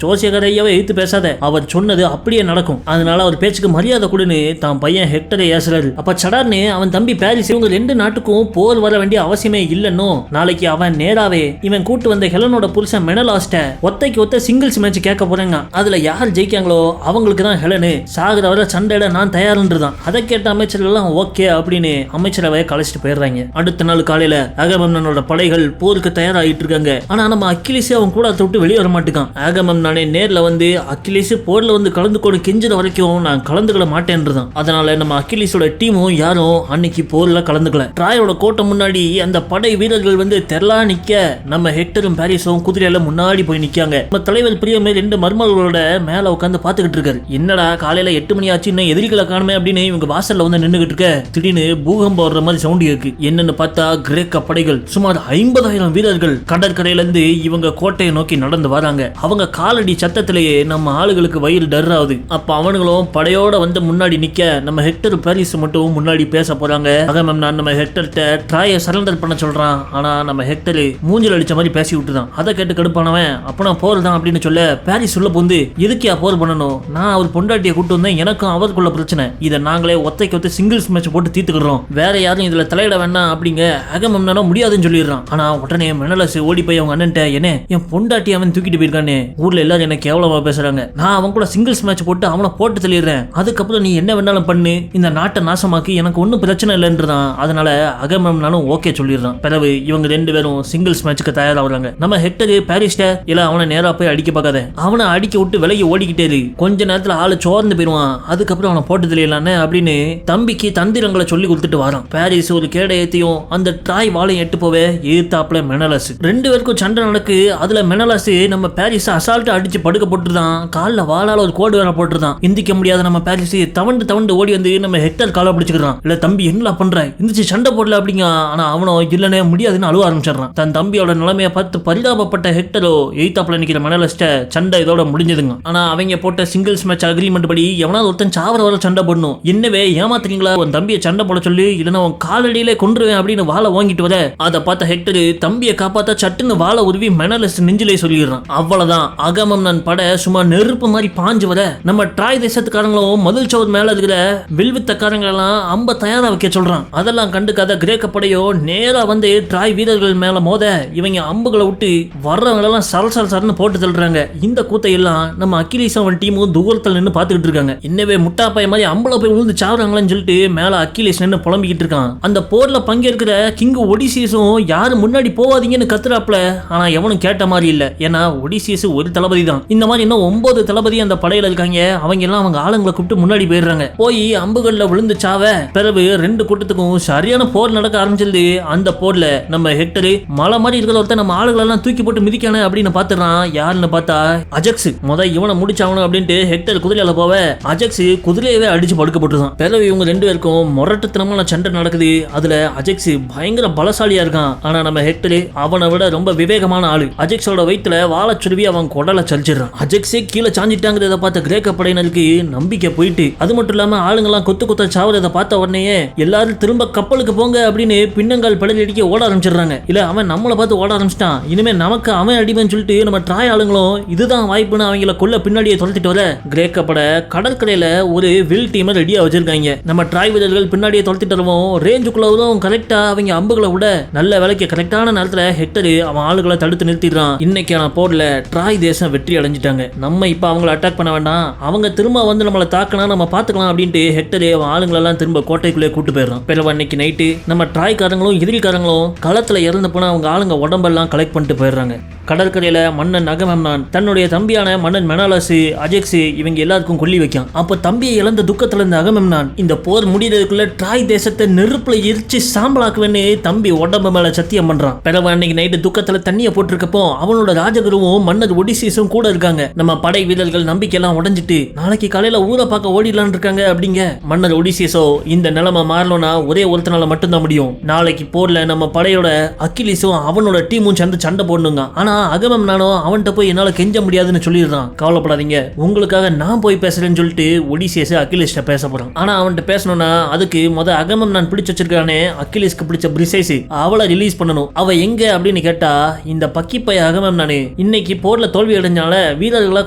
ஜோசியக்காரையாவே எழுத்து பேசாத, அவர் சொன்னது அப்படியே நடக்கும், அதனால அவர் பேச்சுக்கு மரியாதை கொடுன்னு தான் பையன் ஹெக்டரை ஏசுறாரு. அப்ப சடார்னு அவன் தம்பி பாரிஸ் இவங்க 2 நாட்டுக்கும் போர் வர வேண்டிய அவசியமே இல்லைன்னு நாளைக்கு அவன் நேராவே இவன் கூட்டு வந்த ஹெலனோட புருஷன் மெனலாஸ்ட ஒத்தைக்கு ஒத்த சிங்கிள்ஸ் மேட்ச் கேட்க போறாங்க, அதுல யார் ஜெயிக்காங்களோ அவங்களுக்கு தான் ஹெலனு, சாகுற வர சண்டையிட நான் தயாருன்றதான். அதை கேட்ட அமைச்சர்கள் எல்லாம் ஓகே அப்படின்னு அமைச்சரவை கலைச்சிட்டு போயிடுறாங்க. அடுத்த நாள் காலையில அகமெம்னானோட படைகள் போருக்கு தயாராகிட்டு இருக்காங்க. ஆனா நம்ம அகிலிஸ் அவன் கூட விட்டு வெளியே வர மாட்டேங்கான். அகமெம்னானே நேர்ல வந்து அகிலிஸ் போர்ல வந்து கலந்துக்கொண்டு கெஞ்சுற வரைக்கும் நான் கலந்துக்கிட மாட்டேன்றதான். அதனால நம்ம அக்கிலிஸோட டீமும் யாரும் அன்னைக்கு போர்ல கலந்துக்கல. ட்ராயோட கோட்டை முன்னாடி அந்த படை வீரர்கள் வந்து தெரலா நிக்க நம்ம ஹெக்டரும் பாரிஸும் குதிரையில முன்னாடி போய் நிக்காங்க. நம்ம தலைவர் பிரியமே 2 மருமகளோட மேல உட்காந்து பாத்துக்கிட்டு இருக்காரு. என்னடா காலையில 8 மணி ஆச்சு இன்னும் எதிரிகளை காணுமே அப்படின்னு இவங்க வாசல்ல வந்து நின்னுகிட்டு இருக்க திடீர்னு பூகம்பம் வர்ற மாதிரி சவுண்ட் இருக்கு. என்னன்னு பார்த்தா கிரேக்க படைகள் சுமார் 50,000 வீரர்கள் கடற்கரையில இருந்து இவங்க கோட்டையை நோக்கி நடந்து வராங்க. அவங்க காலடி சத்தத்திலேயே நம்ம ஆளுகளுக்கு வயிறு டர் ஆகுது. அப்ப அவனுங்களும் படையோட வந்து முன்னாடி நிக்க நம்ம ஹெக்டர் பாரிஸ் மட்டும் முன்னாடி பேச போறாங்க. அகமெம்னான் நம்ம ஹெக்டர்ட்ட ட்ராயை சரண்டர் பண்ண சொல்றான். ஆனா நம்ம ஹெக்டர் மூஞ்சில் அடிச்ச மாதிரி பேசி விட்டுதான். அதை கேட்டு கடுப்பானவன் அப்பனா போர் தான் அப்படின்னு சொல்ல பாரிஸ் உள்ள போந்து எதுக்கியா போர் பண்ணணும், நான் அவர் பொண்டாட்டியை கூட்டு வந்தேன், எனக்கும் அவருக்குள்ள பிரச்சனை, இதை நாங்களே ஒத்தைக்கு ஒத்த சிங்கிள்ஸ் மேட்ச் போட்டு தீர்த்துக்கிறோம், வேற யாரும் இதுல தலையிட வேண்டாம் அப்படிங்க அகமெம்னானோ முடியாதுன்னு சொல்லிடுறான். ஆனா உடனே மெனலஸ் ஓடி போய் அவங்க அண்ணன்ட்ட என்ன என் பொண்டாட்டி அவன் தூக்கிட்டு போயிருக்கானே, ஊர்ல எல்லாரும் என்ன கேவலமா பேசுறாங்க, நான் அவன் கூட சிங்கிள்ஸ் மேட்ச் போட்டு அவனை போட்டு தள்ளிடுறேன், அதுக்கப்புறம் நீ என்ன வேணாலும் பண்ணு, இந்த நாட்டை நாசமாக்கி எனக்கு ஒன்னும் பிரச்சனை இல்லைன்றதான். அதனால அகமெம்னானும் ஓகே சொல்லிடுறான். பிறகு இவங்க 2 பேரும் சிங்கிள்ஸ் மேட்சுக்கு தயாராகிறாங்க. நம்ம ஹெக்டர் பாரிஸ்ட இல்ல அவனை நேரா போய் அடிக்க பார்க்காத, அவனை அடிக்க விட்டு விலகி ஓடிக்கிட்டே இரு, கொஞ்ச நேரத்துல ஆளு சோர்ந்து போயிருவான், அதுக்கப்புறம் அவனை போட்டு தெரியலான்னு அப்படின்னு தம்பிக்கு தந்திரங்களை சொல்லி கொடுத்துட்டு வரான். பாரிஸ் ஒரு கேடை ஏத்தியும் அந்த ட்ராய் வாழையும் எட்டு போவே எதிர்த்தாப்புல மெனலஸ் 2 பேருக்கும் சண்டை நடக்கு. அதுல மெனலஸ் நம்ம பாரிஸ் அசால்ட்டா அடிச்சு படுக்க போட்டுருதான். காலில் வாழால ஒரு கோடு வேற போட்டுருதான். எந்திக்க முடியாத நம்ம பாரிஸ் தவண்டு ஓடி வந்து நம்ம ஹெக்டர் காலை பிடிச்சுக்கிறான். இல்ல தம்பி என்ன பண்ற, எந்திரிச்சு சண்டை போடல அப்படிங்க. ஆனா அவனோ இல்லனே முடியாதுன்னு அழுவ ஆரம்பிச்சிடறான். தன் தம்பியோட நிலைமையை பார்த்து பரிதாபப்பட்ட ஹெக்டரோ எய்தாப்புல நிக்கிற மெனலஸ்ட சண்டை இதோட முடிஞ்சதுங்க. ஆனா அவங்க போட்ட சிங்கிள்ஸ் மேட்ச் அக்ரிமெண்ட் படி எவனாவது ஒருத்தன் சாவர வர சண்டை போடணும், என்னவே ஏமாத்துறீங்களா, உன் தம்பியை சண்டை போட சொல்லி இல்லைன்னா உன் காலடியிலே கொன்றுவேன் அப்படின்னு வாழை வாங்கிட்டு வர. அதை பார்த்த ஹெக்டர் தம்பியை காப்பாத்த சட்டுன்னு வாழை உருவி மெனலஸ் நெஞ்சிலே சொல்லிடுறான். அவ்வளவுதான் அகமெம்னான் படை சும்மா நெருப்பு மாதிரி பாஞ்சு வர நம்ம ட்ராய் தேசத்துக்காரங்களும் மதில் சோர் மேல இருக்கிற வில்வித்தக்காரங்க எல்லாம் அம்ப தயாரா வைக்க சொல்றான். அதெல்லாம் கண்டுக்காத கிரேக்க படையோ நேரா வந்து ட்ராய் வீரர்கள் மேல மோத இவங்க அம்புகளை விட்டு வர்றவங்க எல்லாம் சரன்னு போட்டு தள்ளுறாங்க. இந்த கூத்தை எல்லாம் நம்ம அக்கிலிஸ் அவன் டீமும் தூரத்தில் நின்று பார்த்துக்கிட்டு இருக்காங்க. என்னவே முட்டாப்பாய மாதிரி அம்புல போய் விழுந்து சாவுறாங்களான்னு சொல்லிட்டு மேல அக்கிலிஸ் நின்று புலம்பிக்கிட்டு இருக்கான். அந்த போர்ல பங்கேற்கிற கிங் ஒடிசியஸும் யாரும் முன்னாடி போவாதீங்கன்னு கத்துறாப்ல. ஆனா எவனும் கேட்ட மாதிரி இல்ல. ஏன்னா ஒடிசியஸ் ஒரு தளபதி தான். இந்த மாதிரி இன்னும் 9 தளபதி அந்த படையில இருக்காங்க. அவங்க எல்லாம் அவங்க ஆளுங்களை கூப்பிட்டு முன்னாடி போயிடுறாங்க. போய் அம்புகள்ல விழுந்து சாவ பிறகு 2 கூட்டத்துக்கும் சரியான போர் நடக்க ஆரம்பிச்சிருது. அந்த போர்ல நம்ம ஹெக்டர் மலை மாதிரி இருக்கிற ஒருத்தர் நம்ம ஆளுகளை எல்லாம் தூக்கி போட்டு மிதிக்கானு அப்படின்னு பாத்துறான். யாருன்னு பார்த்தா அஜெக்ஸ். இவனை முடிச்சாவணும் அப்படின்ட்டு ஹெக்டர் குதிரையில போவ அஜெக்ஸ் குதிரையவே அடிச்சு படுக்க போட்டுதான். பிறகு இவங்க 2 பேருக்கும் முரட்டுத்தனமான சண்டை நடக்குது. அதுல அஜெக்ஸ் பயங்கர பலசாலியா இருக்கான். ஆனா நம்ம ஹெக்டர் அவனை விட ரொம்ப விவேகமான ஆளு. அஜெக்ஸோட வயிற்றுல வாழை சுருவி அவன் கொடலை சலிச்சிடறான். அஜெக்ஸே கீழே சாஞ்சிட்டாங்கிறத பார்த்த கிரேக்க படையினருக்கு நம்பிக்கை போயிட்டு, அது மட்டும் இல்லாம ஆளுங்கெல்லாம் கொத்த சாவறதை பார்த்த உடனே எல்லாரும் திரும்ப கப்பலுக்கு போங்க அப்படின்னு பின்னங்கால் படல் அடிக்க ஓட ஆரம்பிச்சிடுறாங்க. இல்ல அவன் நம்மளை பார்த்து ஓட ஆரம்பிச்சிட்டான், இனிமே நமக்கு அவன் அடிமைன்னு சொல்லிட்டு நம்ம ட்ராய் ஆளுங்களும் இதுதான் வாய்ப்புன்னு அவங்கள கொல்ல பின்னாடியே துரத்திட்டு வர கிரேக்க படை கடற்கரையில ஒரு வில் டீமை ரெடியா வச்சிருக்காங்க. நம்ம ட்ராய் வீரர்கள் பின்னாடியே துரத்திட்டு வரவும் ரேஞ்சுக்குள்ளவும் கரெக்டா அவங்க அம்புகளை விட நல்ல வேலைக்கு கரெக்டான நேரத்துல ஹெக்டர் அவன் ஆளுகளை தடுத்து நிறுத்திடுறான். இன்னைக்கான போர்ல ட்ராய் தேசம் வெற்றி அடைஞ்சிட்டாங்க. நம்ம இப்ப அவங்களை அட்டாக் பண்ண வேண்டாம், அவங்க திரும்ப வந்து நம்மளை தாக்கினா நம்ம பாத்துக்கலாம் அப்படின்ட்டு ஹெக்டர் அவன் ஆளுங்களெல்லாம் திரும்ப கோட்டைக்குள்ளே கூட்டு போயிடுறான். பிறகு அன்னைக்கு நைட்டு நம்ம ட்ராய்காரங்களும் எதிரிக்காரங்களும் களத்துல இறந்து போனா அவங்க ஆளுங்க உடம்பெல்லாம் கலெக்ட் பண்ணிட்டு போயிடுறாங்க. கடற்கரையில மன்னன் அகமெம்னான் தன்னுடைய தம்பியான மன்னன் மெனலஸ் அஜெக்ஸ் இவங்க எல்லாருக்கும் கொல்லி வைக்கான். அப்ப தம்பியை இழந்த துக்கத்துல இருந்த அகமெம்னான் இந்த போர் முடியறதுக்குள்ள ட்ராய் தேசத்தை நெருப்புல எரிச்சு சாம்பலாக்குவேன்னு தம்பி உடம்பு மேல சத்தியம் பண்றான். பிறகு அன்னைக்கு நைட்டு துக்கத்துல தண்ணியை போட்டிருக்கப்போ அவனோட ராஜகுருவும் மன்னர் ஒடிசியஸும் கூட இருக்காங்க. நம்ம படை வீரர்கள் நம்பிக்கையெல்லாம் உடைஞ்சிட்டு நாளைக்கு காலையில ஊரை பார்க்க ஓடிடலான் இருக்காங்க அப்படிங்க. மன்னர் ஒடிசியஸோ இந்த நிலைமை மாறணும்னா ஒரே ஒருத்தனால மட்டும்தான் முடியும். நாளைக்கு போர்ல நம்ம படையோட அக்கிலிஸும் அவனோட டீமும் சேர்ந்து சண்டை போடணுங்க. ஆனா அகமெம்னானோ அவன்கிட்ட போய் என்னால கெஞ்ச முடியாதுன்னு சொல்லிடுறான். கவலைப்படாதீங்க, உங்களுக்காக நான் போய் பேசுறேன்னு சொல்லிட்டு ஒடிசியஸ் அக்கிலிஸ்ட பேச போறான். ஆனா அவன்கிட்ட பேசணும்னா அதுக்கு அகமெம்னான் பிடிச்சு வச்சிருக்கானே அக்கிலிஸ்க்கு பிடிச்ச பிரிசைஸ் அவளை ரிலீஸ் பண்ணணும். அவ எங்க அப்படின்னு கேட்டா இந்த பக்கிப்பைய அகமெம்னானே இன்னைக்கு போர்ல தோல்வி அடைஞ்சால வீரர்களை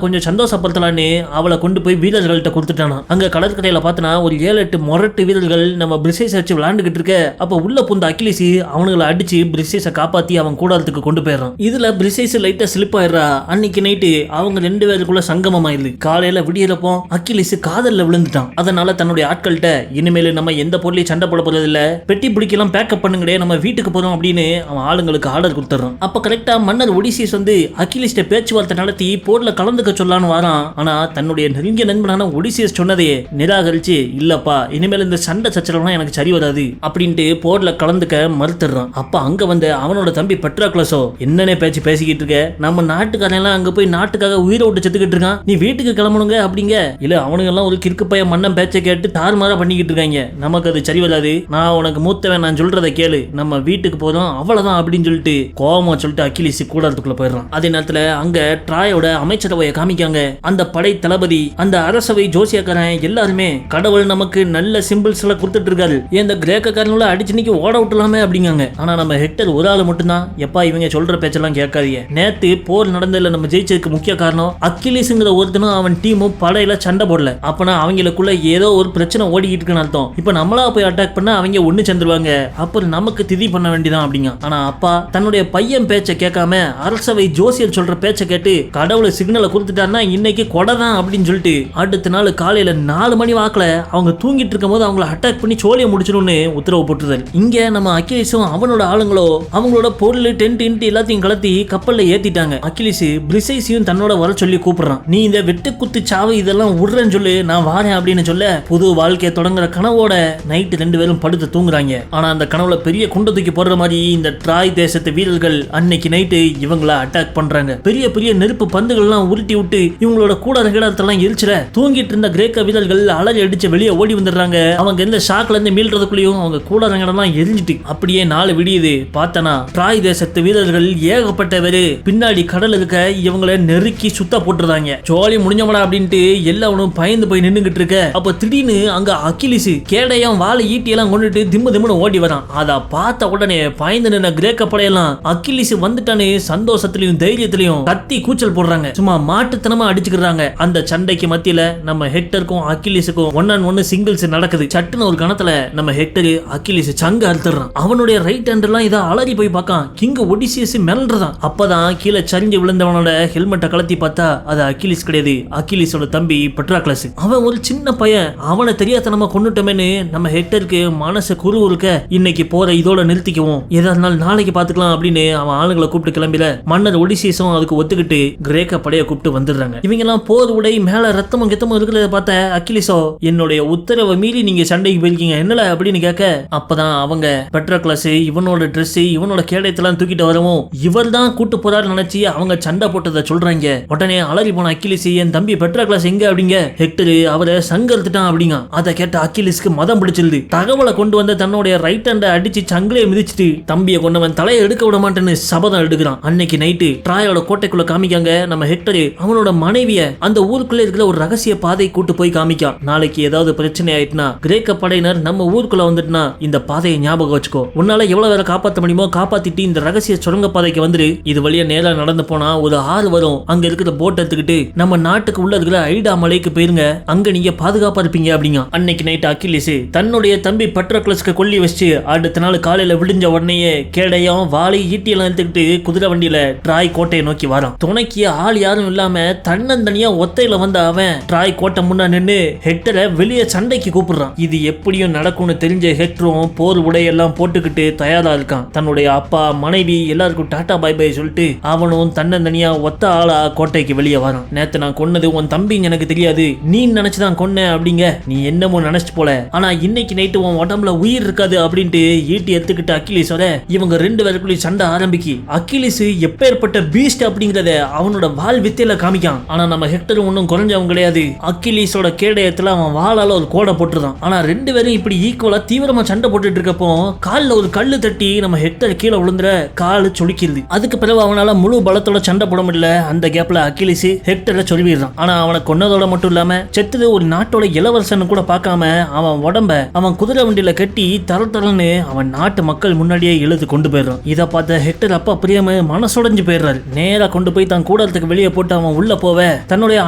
கொஞ்சம் சந்தோஷப்படுத்தலான்னு அவளை கொண்டு போய் வீரர்கள்ட்ட கொடுத்துட்டானா. அங்க கடற்கரையில பார்த்தனா ஒரு 7-8 முரட்டு வீரர்கள் நம்ம பிரிசைஸ் வச்சு விளையாண்டுகிட்டு இருக்க. அப்ப உள்ள புந்த அக்கிலிஸ் அவனுங்களை அடிச்சு பிரிசைஸை காப்பாத்தி அவன் கூடாரத்துக்கு கொண்டு போயிடறான். இதுல பிரிசைஸ் பிரிசைஸ் லைட்டா ஸ்லிப் ஆயிடுறா. அன்னைக்கு நைட்டு அவங்க 2 பேருக்குள்ள சங்கமம் ஆயிடுது. காலையில விடியறப்போ அக்கிலிஸ் காதல்ல விழுந்துட்டான். அதனால தன்னுடைய ஆட்கள்கிட்ட இனிமேல் நம்ம எந்த பொருளையும் சண்டை போட போறது இல்ல, பெட்டி பிடிக்கலாம் பேக்கப் பண்ணுங்கடே, நம்ம வீட்டுக்கு போறோம் அப்படின்னு அவன் ஆளுங்களுக்கு ஆர்டர் கொடுத்துறான். அப்ப கரெக்டா மன்னர் ஒடிசியஸ் வந்து அக்கிலிஸ்ட பேச்சுவார்த்தை நடத்தி போர்ல கலந்துக்க சொல்லான்னு வரான். ஆனா தன்னுடைய நெருங்கிய நண்பனான ஒடிசியஸ் சொன்னதையே நிராகரிச்சு, இல்லப்பா இனிமேல் இந்த சண்டை சச்சரவுலாம் எனக்கு சரி வராது அப்படின்ட்டு போர்ல கலந்துக்க மறுத்துறான். அப்ப அங்க வந்து அவனோட தம்பி பெட்ராக்ளஸோ, என்னன்னே பேசிக்கிட்டு இருக்க, நம்ம நாட்டுக்காரன் எல்லாம் அங்க போய் நாட்டுக்காக உயிரை விட்டு செத்துக்கிட்டு இருக்கான், நீ வீட்டுக்கு கிளம்பணுங்க அப்படிங்க. இல்ல அவனுங்க எல்லாம் ஒரு கிறுக்கு பைய மன்னன் பேச்சை கேட்டு தாறுமாறா பண்ணிக்கிட்டு இருக்காங்க, நமக்கு அது சரி வராது, நான் உனக்கு மூத்தவன், நான் சொல்றதை கேளு, நம்ம வீட்டுக்கு போறோம் அவ்வளவுதான் அப்படின்னு சொல்லிட்டு கோவமா சொல்லிட்டு அக்கிலிஸ் கூடாரத்துக்குள்ள போயிடுறான். அதே நேரத்துல அங்க ட்ராயோட அமைச்சரவையை காமிக்காங்க. அந்த படை தளபதி, அந்த அரசவை ஜோசியக்காரன் எல்லாருமே கடவுள் நமக்கு நல்ல சிம்பிள்ஸ் எல்லாம் கொடுத்துட்டு இருக்காரு, இந்த கிரேக்கக்காரங்கள அடிச்சு நிக்க ஓட விட்டுலாமே அப்படிங்காங்க. ஆனா நம்ம ஹெக்டர் ஒரு ஆள் மட்டும்தான், எப்பா இவங்க சொல்ற பேச்செல்லாம் கேட்காதீங்க, நேத்து போர் நடந்ததுல நம்ம ஜெயிச்சதுக்கு முக்கிய காரணம் அக்கிலிஸ்ங்கிற ஒருத்தனும் அவன் டீமும் படையில சண்டை போடல, அப்பனா அவங்களுக்குள்ள ஏதோ ஒரு பிரச்சனை ஓடிக்கிட்டு இருக்குன்னு அர்த்தம், இப்ப நம்மளா போய் அட்டாக் பண்ணா அவங்க ஒண்ணு சேர்ந்துருவாங்க, அப்புறம் நமக்கு திதி பண்ண வேண்டியதான் அப்படிங்க. ஆனா அப்பா தன்னுடைய பையன் பேச்சை கேட்காம அரசவை ஜோசியர் சொல்ற பேச்சை கேட்டு கடவுளை சிக்னலை கொடுத்துட்டாருன்னா இன்னைக்கு கொடைதான் அப்படின்னு சொல்லிட்டு அடுத்த நாள் காலையில 4 மணி வாக்குல அவங்க தூங்கிட்டு இருக்கும் போது அவங்கள அட்டாக் பண்ணி சோழியை முடிச்சிடும்னு உத்தரவு போட்டுருந்தாரு. இங்க நம்ம அக்கிலிஸும் அவனோட ஆளுங்களோ அவங்களோட பொருள் டென்ட் எல்லாத்தையும் கலத்தி கப்பல்ல ஏத்திட்டாங்க. அக்கிலிஸ் பிரிசைஸையும் தன்னோட வர சொல்லி கூப்பிடுறான். நீ இந்த வெட்டு குத்து சாவு இதெல்லாம் விடுறேன்னு சொல்லு, நான் வாரேன் அப்படின்னு சொல்ல புது வாழ்க்கையை தொடங்குற கனவோட நைட்டு 2 பேரும் படுத்து தூங்குறாங்க. ஆனா அந்த கனவுல பெரிய குண்டை தூக்கி போடுற மாதிரி இந்த ட்ராய் தேசத்து வீரர்கள் அன்னைக்கு நைட்டு இவங்கள அட்டாக் பண்றாங்க. பெரிய பெரிய நெருப்பு பந்துகள் எல்லாம் உருட்டி விட்டு இவங்களோட கூடாரத்தெல்லாம் எரிச்சிட தூங்கிட்டு இருந்த கிரேக்க வீரர்கள் அலறி அடிச்சு வெளியே ஓடி வந்துடுறாங்க. அவங்க எந்த ஷாக்ல இருந்து மீள்றதுக்குள்ளேயும் அவங்க கூடாரங்கள்லாம் எரிஞ்சிட்டு அப்படியே நாள் விடியுது. பார்த்தனா ட்ராய் தேசத்து வீரர்கள் ஏகப்பட்ட பேரு பின்னாடி கடல் இருக்க இவங்களை நெருக்கி சுத்த போட்டுறாங்க. ஜோலி முடிஞ்சவடா அப்படின்ட்டு எல்லாவனும் பயந்து போய் நின்னுகிட்டு இருக்க. அப்ப திடீர்னு அங்க அக்கிலிஸ் கேடையும் வாழை ஈட்டி எல்லாம் கொண்டுட்டு திம்முன்னு ஓடி வரான். அத பார்த்த உடனே பயந்து நின்ன கிரேக்க படையெல்லாம் அக்கிலிஸ் வந்துட்டானு சந்தோஷத்திலையும் தைரியத்திலையும் கத்தி கூச்சல் போடுறாங்க. சும்மா மாட்டுத்தனமா அடிச்சுக்கிறாங்க. அந்த சண்டைக்கு மத்தியில நம்ம ஹெக்டருக்கும் அக்கிலிஸுக்கும் 1-on-1 சிங்கிள்ஸ் நடக்குது. சட்டுன்னு ஒரு கணத்துல நம்ம ஹெக்டர் அக்கிலிஸ் சங்க அறுத்துறான். அவனுடைய ரைட் ஹேண்ட் எல்லாம் இதை அலறி போய் பார்க்கான். King Odysseus மிரண்டுறான். அப்பதான் கீழே சரிஞ்சு விழுந்தவனோட ஹெல்மெட்டை கலத்தி பார்த்தா அது அக்கிலிஸ் கிடையாது, அக்கிலிஸோட தம்பி பெட்ராக்ளஸ். அவன் ஒரு சின்ன பையன், அவனை தெரியாதனமா கொண்டுட்டோமேன்னு நம்ம ஹெக்டருக்கு மனசு குறுகுறுக்க இன்னைக்கு போற இதோட நிறுத்திக்குவோம், எதா இருந்தாலும் நாளைக்கு பாத்துக்கலாம் அப்படின்னு அவன் ஆளுங்களை கூப்பிட்டு கிளம்பில மன்னர் ஒடிசியஸும் அதுக்கு ஒத்துக்கிட்டு கிரேக்க படையை கூப்பிட்டு வந்துடுறாங்க. இவங்க எல்லாம் போர் உடை மேல ரத்தமும் கித்தமும் இருக்கிறத பார்த்த அக்கிலிஸோ, என்னுடைய உத்தரவை மீறி நீங்க சண்டைக்கு போயிருக்கீங்க என்னல அப்படின்னு கேட்க, அப்பதான் அவங்க பெட்ராக்ளஸ் இவனோட ட்ரெஸ் இவனோட கேடயத்தெல்லாம் தூக்கிட்டு வரவும் இவர் தான் கூட்டு போறாரு நினைச்சு அவங்க சண்டை போட்டதை சொல்றாங்க. உடனே அலறி போன அக்கிலிஸ், என் தம்பி பெட்ராக்ளஸ் எங்க அப்படிங்க. ஹெக்டர் அவரை சங்கர்த்துட்டான் அப்படிங்க. அதை கேட்ட அக்கிலிஸ்க்கு மதம் பிடிச்சிருது. தகவலை கொண்டு வந்த தன்னுடைய ரைட் ஹேண்டை அடிச்சு சங்கிலே மிதிச்சுட்டு தம்பியை கொண்டவன் தலையை எடுக்க விட மாட்டேன்னு சபதம் எடுக்கிறான். அன்னைக்கு நைட்டு ட்ராயோட கோட்டைக்குள்ள காமிக்காங்க. நம்ம ஹெக்டர் அவனோட மனைவிய அந்த ஊருக்குள்ள இருக்கிற ஒரு ரகசிய பாதை கூட்டு போய் காமிக்கான். நாளைக்கு ஏதாவது பிரச்சனை ஆயிட்டுனா கிரேக்க படையினர் நம்ம ஊருக்குள்ள வந்துட்டுனா இந்த பாதையை ஞாபகம் வச்சுக்கோ, உன்னால எவ்வளவு வேற காப்பாற்ற முடியுமோ காப்பாத்திட்டு இந்த ரகசிய சுரங்க பாதைக்கு வந்துரு. இது வழியா நேரா நடந்து போனா ஒரு ஆறு வரும், அங்க இருக்கிற போட் எடுத்துக்கிட்டு நம்ம நாட்டுக்கு உள்ள இருக்கிற ஐடா மலைக்கு போயிருங்க, அங்க நீங்க பாதுகாப்பா இருப்பீங்க அப்படிங்க. அன்னைக்கு நைட் அக்கிலிஸ் தன்னுடைய தம்பி பெட்ராக்ளஸ்க்கு கொல்லி வச்சு அடுத்த நாள் காலையில விடிஞ்ச உடனேயே கேடையும் வாளை ஈட்டியெல்லாம் எடுத்துக்கிட்டு குதிரை வண்டியில ட்ராய் கோட்டையை நோக்கி வரான். துணைக்கு ஆள் யாரும் இல்லாம தன்னந்தனியா ஒத்தையில வந்த அவன் ட்ராய் கோட்டை முன்னா நின்று ஹெக்டரை வெளியே சண்டைக்கு கூப்பிடுறான். இது எப்படியும் நடக்கும்னு தெரிஞ்ச ஹெக்டரும் போர் உடையெல்லாம் போட்டுக்கிட்டு தயாரா இருக்கான். தன்னுடைய அப்பா மனைவி எல்லாருக்கும் டாடா பை பை சொல்லிட்டு அவனும் தன்னந்தனியா ஒத்த ஆளா கோட்டைக்கு வெளியே வரான். நேத்து நான் கொன்னது உன் தம்பி எனக்கு தெரியாது, நீ நினைச்சுதான் கொன்ன அப்படிங்க, நீ என்னமோ நினைச்சிட்டு போல, ஆனா இன்னைக்கு நைட்டு உன் உடம்புல உயிர் இருக்காது அப்படின்ட்டு ஈட்டி எடுத்துக்கிட்டு அக்கிலிஸோட இவங்க 2 பேருக்குள்ளேயும் சண்டை ஆரம்பிக்கி அக்கிலிஸ் எப்பேற்பட்ட பீஸ்ட் அப்படிங்கறத அவனோட வால் வித்தையில காமிக்கான். ஆனா நம்ம ஹெக்டர் ஒன்னும் குறைஞ்சவன் கிடையாது. அக்கிலிஸோட கேடயத்துல அவன் வாளால ஒரு கோடை போட்டுறான். ஆனா 2 பேரும் இப்படி ஈக்குவலா தீவிரமா சண்டை போட்டுட்டு இருக்கப்போ கால்ல ஒரு கல்லு தட்டி நம்ம ஹெக்டர் கீழே விழுந்துற காலு சொலிக்கிறது. அதுக்கு பிறகு அவனால முழு பலத்தோட சண்டை போட முடியல. அந்த கேப்ல அக்கிலிஸ் ஹெக்டரை சொல்லிடுறான். ஆனா அவனை கொன்னதோட மட்டும் இல்லாம செத்தது ஒரு நாட்டோட இளவரசன் கூட பார்க்காம அவன் உடம்ப அவன் குதிரை வண்டியில கட்டி தரன்னு அவன் நாட்டு மக்கள் முன்னாடியே இழுத்து கொண்டு போயிடுறான். இதை பார்த்த ஹெக்டர் அப்பா பிரியாம மனசுடைஞ்சு போயிடுறாரு. நேரா கொண்டு போய் தான் கூடத்துக்கு வெளியே போட்டு அவன் உள்ள போவ தன்னுடைய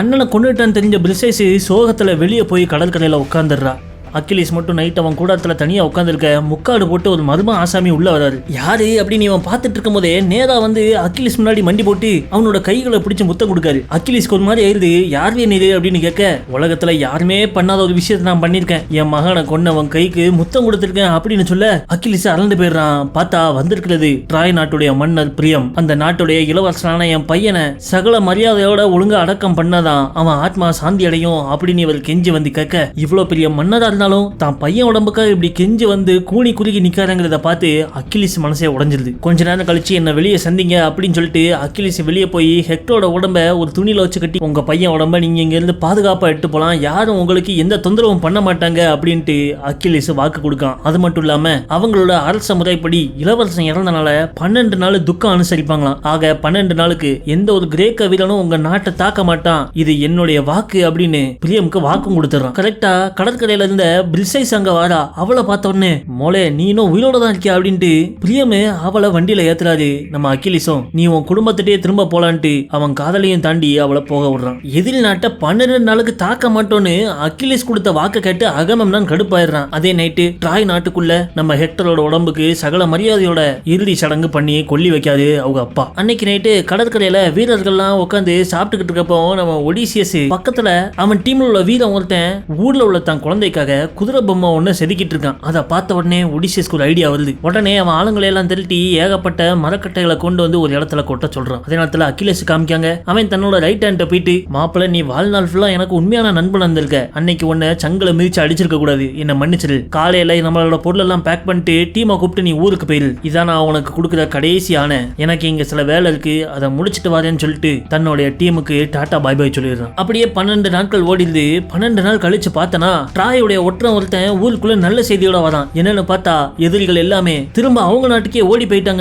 அண்ணனை கொண்டுட்டான்னு தெரிஞ்ச பிரிசைஸ் சோகத்துல வெளியே போய் கடற்கரையில உட்கார்ந்துடுறா. அக்கிலிஸ் மட்டும் நைட் அவன் கூடத்துல தனியா உட்காந்துருக்க முக்காடு போட்டு ஒரு மர்ம ஆசாமி உள்ள வராரு. யாரு அப்படின்னு இவன் பார்த்துட்டு இருக்கும் போதே நேரா வந்து அக்கிலிஸ் முன்னாடி மண்டி போட்டு அவனோட கைகளை பிடிச்சு முத்தம் கொடுக்காரு. அக்கிலிஸ்க்கு ஒரு மாதிரி ஆயிருது. யாருவே நீரு அப்படின்னு கேட்க, உலகத்துல யாருமே பண்ணாத ஒரு விஷயத்தை நான் பண்ணிருக்கேன், என் மகனை கொன்னவன் கைக்கு முத்தம் கொடுத்திருக்கேன் அப்படின்னு சொல்ல அக்கிலிஸ் அறந்து போயிடுறான். பார்த்தா வந்திருக்கிறது ட்ராய் நாட்டுடைய மன்னர் பிரியம். அந்த நாட்டுடைய இளவரசனான என் பையனை சகல மரியாதையோட ஒழுங்கா அடக்கம் பண்ணாதான் அவன் ஆத்மா சாந்தி அடையும் அப்படின்னு இவர் கெஞ்சி வந்து கேட்க, இவ்வளவு பெரிய மன்னரா இருந்தாலும் தான் பையன் உடம்புக்காக இப்படி கெஞ்சி வந்து கூணி குறுகி நிக்காரங்கிறத பார்த்து அக்கிலிஸ் மனசே உடைஞ்சிருது. கொஞ்ச நேரம் கழிச்சு என்ன வெளியே சந்திங்க அப்படின்னு சொல்லிட்டு அக்கிலிஸ் வெளியே போய் ஹெக்டரோட உடம்ப ஒரு துணியில வச்சு கட்டி, உங்க பையன் உடம்ப நீங்க இங்க இருந்து பாதுகாப்பா எடுத்து போலாம், யாரும் உங்களுக்கு எந்த தொந்தரவும் பண்ண மாட்டாங்க அப்படின்ட்டு அக்கிலிஸ் வாக்கு கொடுக்கான். அது மட்டும் இல்லாம அவங்களோட அரச முறைப்படி இளவரசன் இறந்தனால 12 நாள் துக்கம் அனுசரிப்பாங்களாம். ஆக 12 நாளுக்கு எந்த ஒரு கிரேக்க வீரனும் உங்க நாட்டை தாக்க மாட்டான், இது என்னுடைய வாக்கு அப்படின்னு பிரியமுக்கு வாக்கும் கொடுத்துறான். கரெக்டா கடற்கரையில இருந்த பிரிசைஸ் அங்க வாரா. அவளை பார்த்த உடனே, மோளே நீ இன்னும் உயிரோட தான் இருக்கியா அப்படின்ட்டு பிரியமே அவளை வண்டியில ஏத்துறாரு. நம்ம அக்கிலிஸும் நீ உன் குடும்பத்திட்டே திரும்ப போலான்ட்டு அவன் காதலையும் தாண்டி அவளை போக விடுறான். எதிரி நாட்டை 12 நாளுக்கு தாக்க மாட்டோன்னு அக்கிலிஸ் கொடுத்த வாக்கு கேட்டு அகமெம்னான் கடுப்பாயிடுறான். அதே நைட்டு ட்ராய் நாட்டுக்குள்ள நம்ம ஹெக்டரோட உடம்புக்கு சகல மரியாதையோட இறுதி சடங்கு பண்ணி கொல்லி வைக்காது அவங்க அப்பா. அன்னைக்கு நைட்டு கடற்கரையில வீரர்கள்லாம் உட்காந்து சாப்பிட்டுக்கிட்டு இருக்கப்போ நம்ம ஒடிசியஸ் பக்கத்துல அவன் டீம்ல உள்ள வீரன் ஒருத்தன் ஊர்ல உள்ள தான் குழந்தைக்காக குதிரை பொம்மை ஒண்ணு செதுக்கிட்டு இருக்கான். அதை பார்த்த உடனே ஒடிசியஸ்க்கு ஒரு ஐடியா வருது. உடனே அவன் ஆளுங்களை எல்லாம் திரட்டி ஏகப்பட்ட மரக்கட்டைகளை கொண்டு வந்து ஒரு இடத்துல கொட்ட சொல்றான். அதே நேரத்துல அக்கிலேஸ் காமிக்காங்க. அவன் தன்னோட ரைட் ஹேண்ட போயிட்டு, மாப்பிள்ள நீ வாழ்நாள் ஃபுல்லா எனக்கு உண்மையான நண்பன் வந்திருக்க, அன்னைக்கு உன்னை சங்கல மிதிச்சு அடிச்சிருக்க கூடாது, என்ன மன்னிச்சிரு, காலையில நம்மளோட பொருள் எல்லாம் பேக் பண்ணிட்டு டீமை கூப்பிட்டு நீ ஊருக்கு போயிரு, இதான் நான் உனக்கு கொடுக்குற கடைசியான, எனக்கு இங்க சில வேலை இருக்கு அதை முடிச்சிட்டு வரேன்னு சொல்லிட்டு தன்னுடைய டீமுக்கு டாடா பாய் பாய் சொல்லிடுறான். அப்படியே 12 நாட்கள் ஓடிடுது. 12 நாள் கழிச்சு பார்த்தனா ட்ராயோடைய ஒற்றன் ஒருத்தன் ஊருக்குள்ள நல்ல செய்தியோட வரான். என்னன்னு பார்த்தா எதிரிகள் எல்லாமே திரும்ப அவங்க நாட்டுக்கே ஓடி போயிட்டாங்க.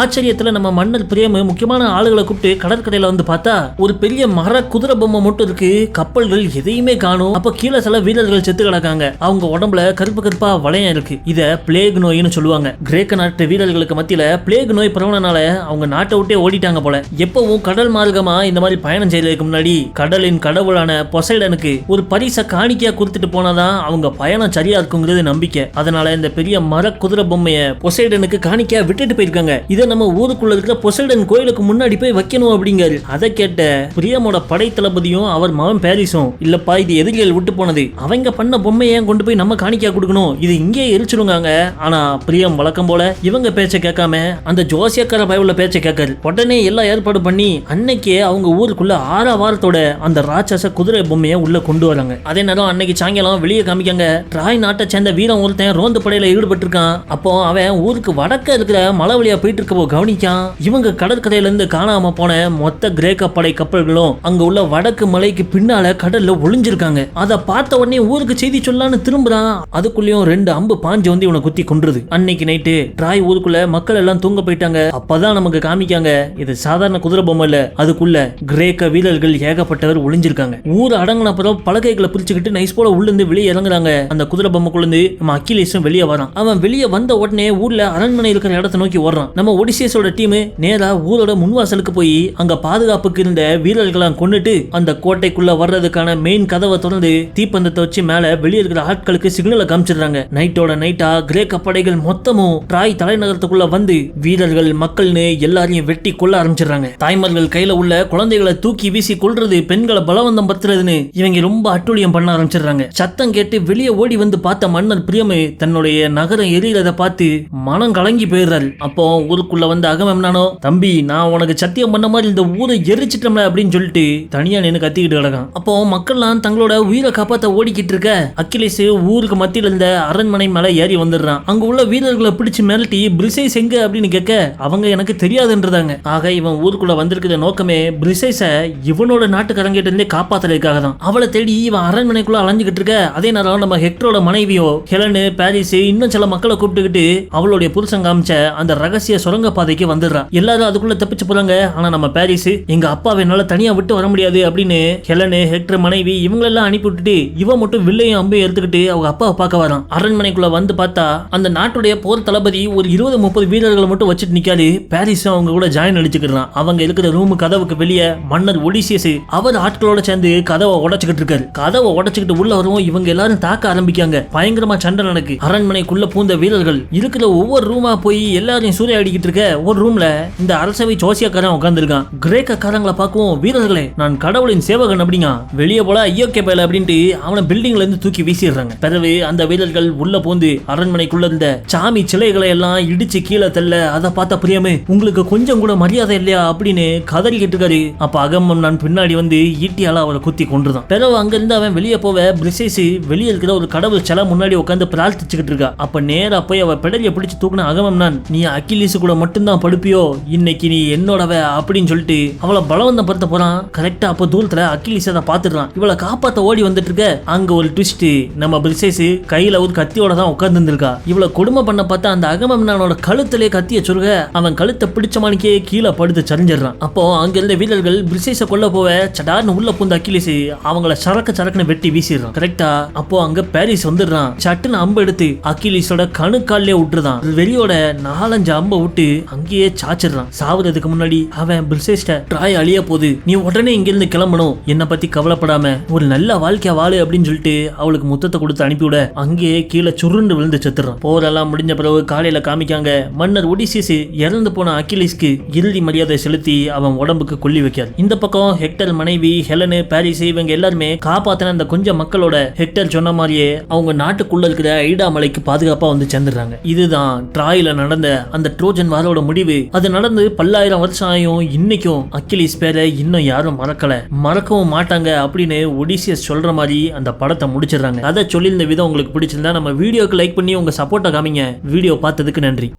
ஆச்சரியத்துல நம்ம மன்னர் பிரியம் முக்கியமான ஆளுகளை கூப்பிட்டு கடற்கரையில வந்து பார்த்தா ஒரு பெரிய மர குதிரை பொம்மை மட்டும் இருக்கு. கப்பல்கள் எதையுமே காணும். அப்ப கீழே சில வீரர்கள் செத்து கிடக்காங்க. அவங்க உடம்புல கருப்பு கருப்பா வளையம் இருக்கு. இத பிளேக் நோய்னு சொல்லுவாங்க. கிரேக்க நாட்டு வீரர்களுக்கு மத்தியில பிளேக் நோய் பரவனால அவங்க நாட்டை விட்டே ஓடிட்டாங்க போல. எப்பவும் கடல் மார்க்கமா இந்த மாதிரி பயணம் செய்யறதுக்கு முன்னாடி கடலின் கடவுளான பொசைடனுக்கு ஒரு பரிசை காணிக்கையா கொடுத்துட்டு போனாதான் அவங்க பயணம் சரியா இருக்குங்கிறது நம்பிக்கை. அதனால இந்த பெரிய மர குதிரை பொம்மைய பொசைடனுக்கு காணிக்கையா விட்டுட்டு போயிருக்காங்க. இதை நம்ம ஊருக்குள்ள இருக்கிற பொசைடன் கோயிலுக்கு முன்னாடி போய் வைக்கணும் அப்படிங்காரு. அதை கேட்ட பிரியமோட படை தளபதியும் அவர் மகன் பாரிஸும், இல்லப்பா இது எதிரிகள் விட்டு போனது, அவங்க பண்ண பொம்மையை கொண்டு போய் நம்ம காணிக்கையா கொடுக்கணும், இது இங்கே எரிச்சிருங்க. ஆனா பிரியம் வழக்கம் போல இவங்க பேச்ச கேட்காம அந்த ஜோசியக்கார பயவுள்ள பேச்ச கேட்காரு. உடனே எல்லாம் ஏற்பாடு பண்ணி அன்னைக்கே அவங்க ஊருக்குள்ள 6 வாரத்தோட அந்த ராட்சச குதிரை பொம்மையை உள்ள கொண்டு வராங்க. அதே நேரம் அன்னைக்கு சாயங்காலம் வெளியே காமிக்காங்க. ட்ராய் நாட்டை சேர்ந்த வீரன் ஒருத்தன் ரோந்து படையில ஈடுபட்டு இருக்கான். அப்போ அவன் ஊருக்கு வடக்க இருக்கிற மலை வழியா போயிட்டு இருக்கப்போ கவனிக்கான். இவங்க கடற்கரையில இருந்து காணாம போன மொத்த கிரேக்க படை கப்பல்களும் அங்க உள்ள வடக்கு மலைக்கு பின்னால கடல்ல ஒளிஞ்சிருக்காங்க. அதை பார்த்த உடனே ஊருக்கு செய்தி சொல்லலான்னு திரும்புறான். அதுக்குள்ளயும் 2 அம்பு பாஞ்சு வந்து இவனை குத்தி கொன்றுது. அன்னைக்கு நைட்டு ட்ராய் ஊருக்குள்ள மக்கள் எல்லாம் தூங்க போயிட்டாங்க. அப்பதான் நமக்கு காமிக்காங்க இது சாதாரண குதிரை பொம்மை இல்ல, அதுக்குள்ள கிரேக்க வீரர்கள் ஏகப்பட்டவர் ஒளிஞ்சிருக்காங்க. ஊர் அடங்கின அப்புறம் பலகைகளை பிரிச்சுக்கிட்டு நைஸ் போல உள்ள இருந்து வெளியே இறங்குறாங்க. அந்த குதிரை பொம்மைக்குள்ள இருந்து நம்ம அக்கிலேஸும் வெளியே வரான். அவன் வெளியே வந்த உடனே ஊர்ல அரண்மனை இருக்கிற இடத்தை நோக்கி ஓடுறான். நம்ம ஒடிசியஸோட டீம் நேரா ஊரோட முன்வாசலுக்கு போய் அங்க பாதுகாப்புக்கு இருந்த வீரர்களாம் கொண்டுட்டு அந்த கோட்டைக்குள்ள வர்றதுக்கான மெயின் கதவை திறந்து தீப்பந்தத்தை வச்சு மேல வெளியே இருக்கிற ஆட்களுக்கு சிக்னலை காமிச்சிடுறாங்க. நைட்டோட நைட்டா கிரேக்க படைகள் மொத்தமும் ட்ராய் தலைநகரத்துக்குள்ள வந்து வீரர்கள் மக்கள்னு எல்லாரையும் வெட்டி கொள்ள ஆரம்பிச்சிடுறாங்க. தாய்மார்கள் கையில உள்ள குழந்தைகளை தூக்கி வீசி கொள்றது, பெண்களை பலவந்தம் படுத்துறதுன்னு இவங்க ரொம்ப அட்டூழியம் பண்ண ஆரம்பிச்சிடுறாங்க. சத்தம் கேட்டு வெளியே ஓடி வந்து பார்த்த மன்னர் பிரியமே தன்னுடைய நகரம் எரியறத பார்த்து மனம் கலங்கி போயிடுறாரு. அப்போ ஊருக்குள்ள வந்து அகமெம்னானோ, தம்பி நான் உனக்கு சத்தியம் பண்ண மாதிரி இந்த ஊரை எரிச்சிட்டோம்ல அப்படின்னு சொல்லிட்டு தனியா நின்று கத்திக்கிட்டு கிடக்கான். அப்போ மக்கள்லாம் தங்களோட உயிரை காப்பாத்த ஓடிக்கிட்டு இருக்க அக்கிலேஸ் ஊருக்கு மத்தியில இருந்த அரண்மனை மேல ஏறி வந்துடுறான். அங்க உள்ள வீரர்களை பிடிச்சு மிரட்டி பிரிசைஸ் எங்க அப்படின்னு கேட்க அவங்க எனக்கு தெரியாதுன்றதாங்க. ஆக இவன் ஊருக்குள்ள வந்திருக்கிற நோக்கமே பிரிசைஸ இவனோட நாட்டுக்காரங்கிட்ட இருந்தே காப்பாத்துறதுக்காக தான். அவளை தேடி இவன் அரண்மனைக்குள்ள அலைஞ்சுக்கிட்டு இருக்க. அதே நேரம் நம்ம ஹெக்டரோட மனைவியோ ஹெலனு, பாரிஸ் இன்னும் சில மக்களை கூப்பிட்டுக்கிட்டு அவளுடைய புருஷன் காமிச்ச அந்த ரகசிய சுரங்க பாதைக்கு வந்துடுறான். எல்லாரும் அதுக்குள்ள தப்பிச்சு போறாங்க. ஆனா நம்ம பாரிஸ் எங்க அப்பாவை என்னால தனியா விட்டு வர முடியாது அப்படின்னு ஹெலனு, ஹெக்டர் மனைவி இவங்களெல்லாம் அனுப்பி விட்டுட்டு இவன் மட்டும் வில்லையும் அம்பையும் எடுத்துக்கிட்டு அவங்க அப்பாவை பார்க்க வரான். அரண்மனைக்குள்ள வந்து பார்த்தா அந்த நாட்டுடைய போர் தளபதி ஒரு 20-30 வீரர்களை மட்டும் வச்சுட்டு நிக்காது. பாரிஸ் அவங்க கூட ஜாயின் அடிச்சுக்கிறான். அவங்க இருக்கிற ரூம் கதவுக்கு வெளியே மன்னர் ஒடிசியஸ் அவர் ஆட்களோட சேர்ந்து கதவை உடைச்சுக்கிட்டு இருக்காரு. கதவை உடைச்சுக்கிட்டு உள்ள வரவும் இவங்க எல்லாரும் தாக்க ஆரம்பிக்காங்க. பயங்கரமா சண்டை நடக்கு. அரண்மனைக்குள்ள பூந்த வீரர்கள் இருக்கிற ஒவ்வொரு ரூமா போய் எல்லாரையும் சூறையாடிக்கிட்டு இருக்க ஒரு ரூம்ல இந்த அரசவை ஜோசியக்காரன் உட்கார்ந்துருக்கான். கிரேக்கக்காரங்களை பார்க்கவும், வீரர்களே நான் கடவுளின் சேவகன் அப்படிங்க, வெளியே போல ஐயோக்கே பேல அப்படின்ட்டு அவனை பில்டிங்ல இருந்து தூக்கி வீசிடுறாங்க. பிறகு அந்த வீரர்கள் உள்ள போந்து அரண்மனைக்குள்ள இருந்த சாமி சிலைகளை எல்லாம் இடிச்சு கீழே தள்ள அதை பார்த்த பிரியமே உங்களுக்கு கொஞ்சம் கூட மரியாதை இல்லையா அப்படின்னு கதறிக்கிட்டு இருக்காரு. அப்ப அகமம்னான் பின்னாடி வந்து ஈட்டியால அவரை குத்தி கொண்டுதான். பிறகு அங்கிருந்து அவன் வெளியே போவ பிரிசேஸ் வெளியே இருக்கிற ஒரு கடவுள் சிலை முன்னாடி உட்காந்து பிரார்த்திச்சுக்கிட்டு இருக்கா. அப்ப நேரா போய் அவ பெடலிய பிடிச்சு தூக்குன அகமம்னான், நீ அக்கிலீஸ் கூட மட்டும்தான் படுப்பியோ, இன்னைக்கு நீ என்னோடவ அப்படின்னு சொல்லிட்டு அவளை பலவந்தம் படுத்த போறான். கரெக்டா அப்ப தூரத்துல அக்கிலீஸ் அதை பாத்துறான். இவளை காப்பாத்த ஓடி வந்துட்டு இருக்க. அங்க ஒரு ட்விஸ்ட், நம்ம பிரிசேஸ் கையில ஒரு கத்தியோட தான் உட்கார்ந்து இருந்திருக்கா. இவளை கொடுமை பண்ண பார்த்தா அந்த அகமம்னானோட கழுத்திலே கத்திய சொருக அவன் கழுத்தை பிடிச்ச மாணிக்கே கீழே படுத்து சரிஞ்சிடறான். அப்போ அங்க இருந்த வீரர்கள் பிரிசேஸ கொல்ல போவ சடார்னு உள்ள பூந்த அக்கிலீஸ் அவங்கள சரக்குன்னு வெட்டி வீசிடுறான். கரெக்டா அப்போ அங்க பாரிஸ் வந்துடுறான். சட்டுன்னு அம்பு எடுத்து அக்கிலீஸோட கணுக்காலே விட்டுறான். வெறியோட 4-5 அம்பை விட்டு அங்கேயே சாச்சிடுறான். சாவுறதுக்கு முன்னாடி அவன் பிரிசேஸ்ட ட்ராய் அழிய போகுது, நீ உடனே இங்கிருந்து கிளம்பணும், என்னை பத்தி கவலைப்படாம ஒரு நல்ல வாழ்க்கைய வாழு அப்படின்னு சொல்லிட்டு அவளுக்கு முத்தத்தை கொடுத்து அனுப்பிவிட அங்கேயே கீழே சுருண்டு விழுந்து செத்துறான். போரெல்லாம் முடிஞ்ச பிறகு காலையில காமிக்காங்க மன்னர் ஒடிசிஸ் இறந்து போன அக்கிலீஸ்க்கு இறுதி மரியாதை செலுத்தி அவன் உடம்புக்கு கொல்லி வைக்காது. இந்த பக்கம் ஹெக்டர் மனைவி ஹெலனு, பாரிஸ் இவங்க எல்லாருமே காப்பாத்தின அந்த கொஞ்சம் மக்களோட ஹெக்டர் சொன்ன மாதிரியே அவங்க நாட்டுக்குள்ள இருக்கிற ஐடா மலைக்கு பாதுகாப்பா வந்து சேர்ந்துடுறாங்க. இதுதான் ட்ராயில நடந்த அந்த ட்ரோஜன் வாரோட முடிவு. அது நடந்து 10,000 வருஷம் ஆயும் இன்னைக்கும் அக்கிலீஸ் பேரை இன்னும் யாரும் மறக்கவும் மாட்டாங்க அப்படின்னு ஒடிசியஸ் சொல்ற மாதிரி அந்த படத்தை முடிச்சிடறாங்க. அதை சொல்லியிருந்த விதம் உங்களுக்கு பிடிச்சிருந்தா நம்ம வீடியோக்கு லைக் பண்ணி உங்க சப்போர்ட்டை காமிங்க. வீடியோ பார்த்ததுக்கு நன்றி.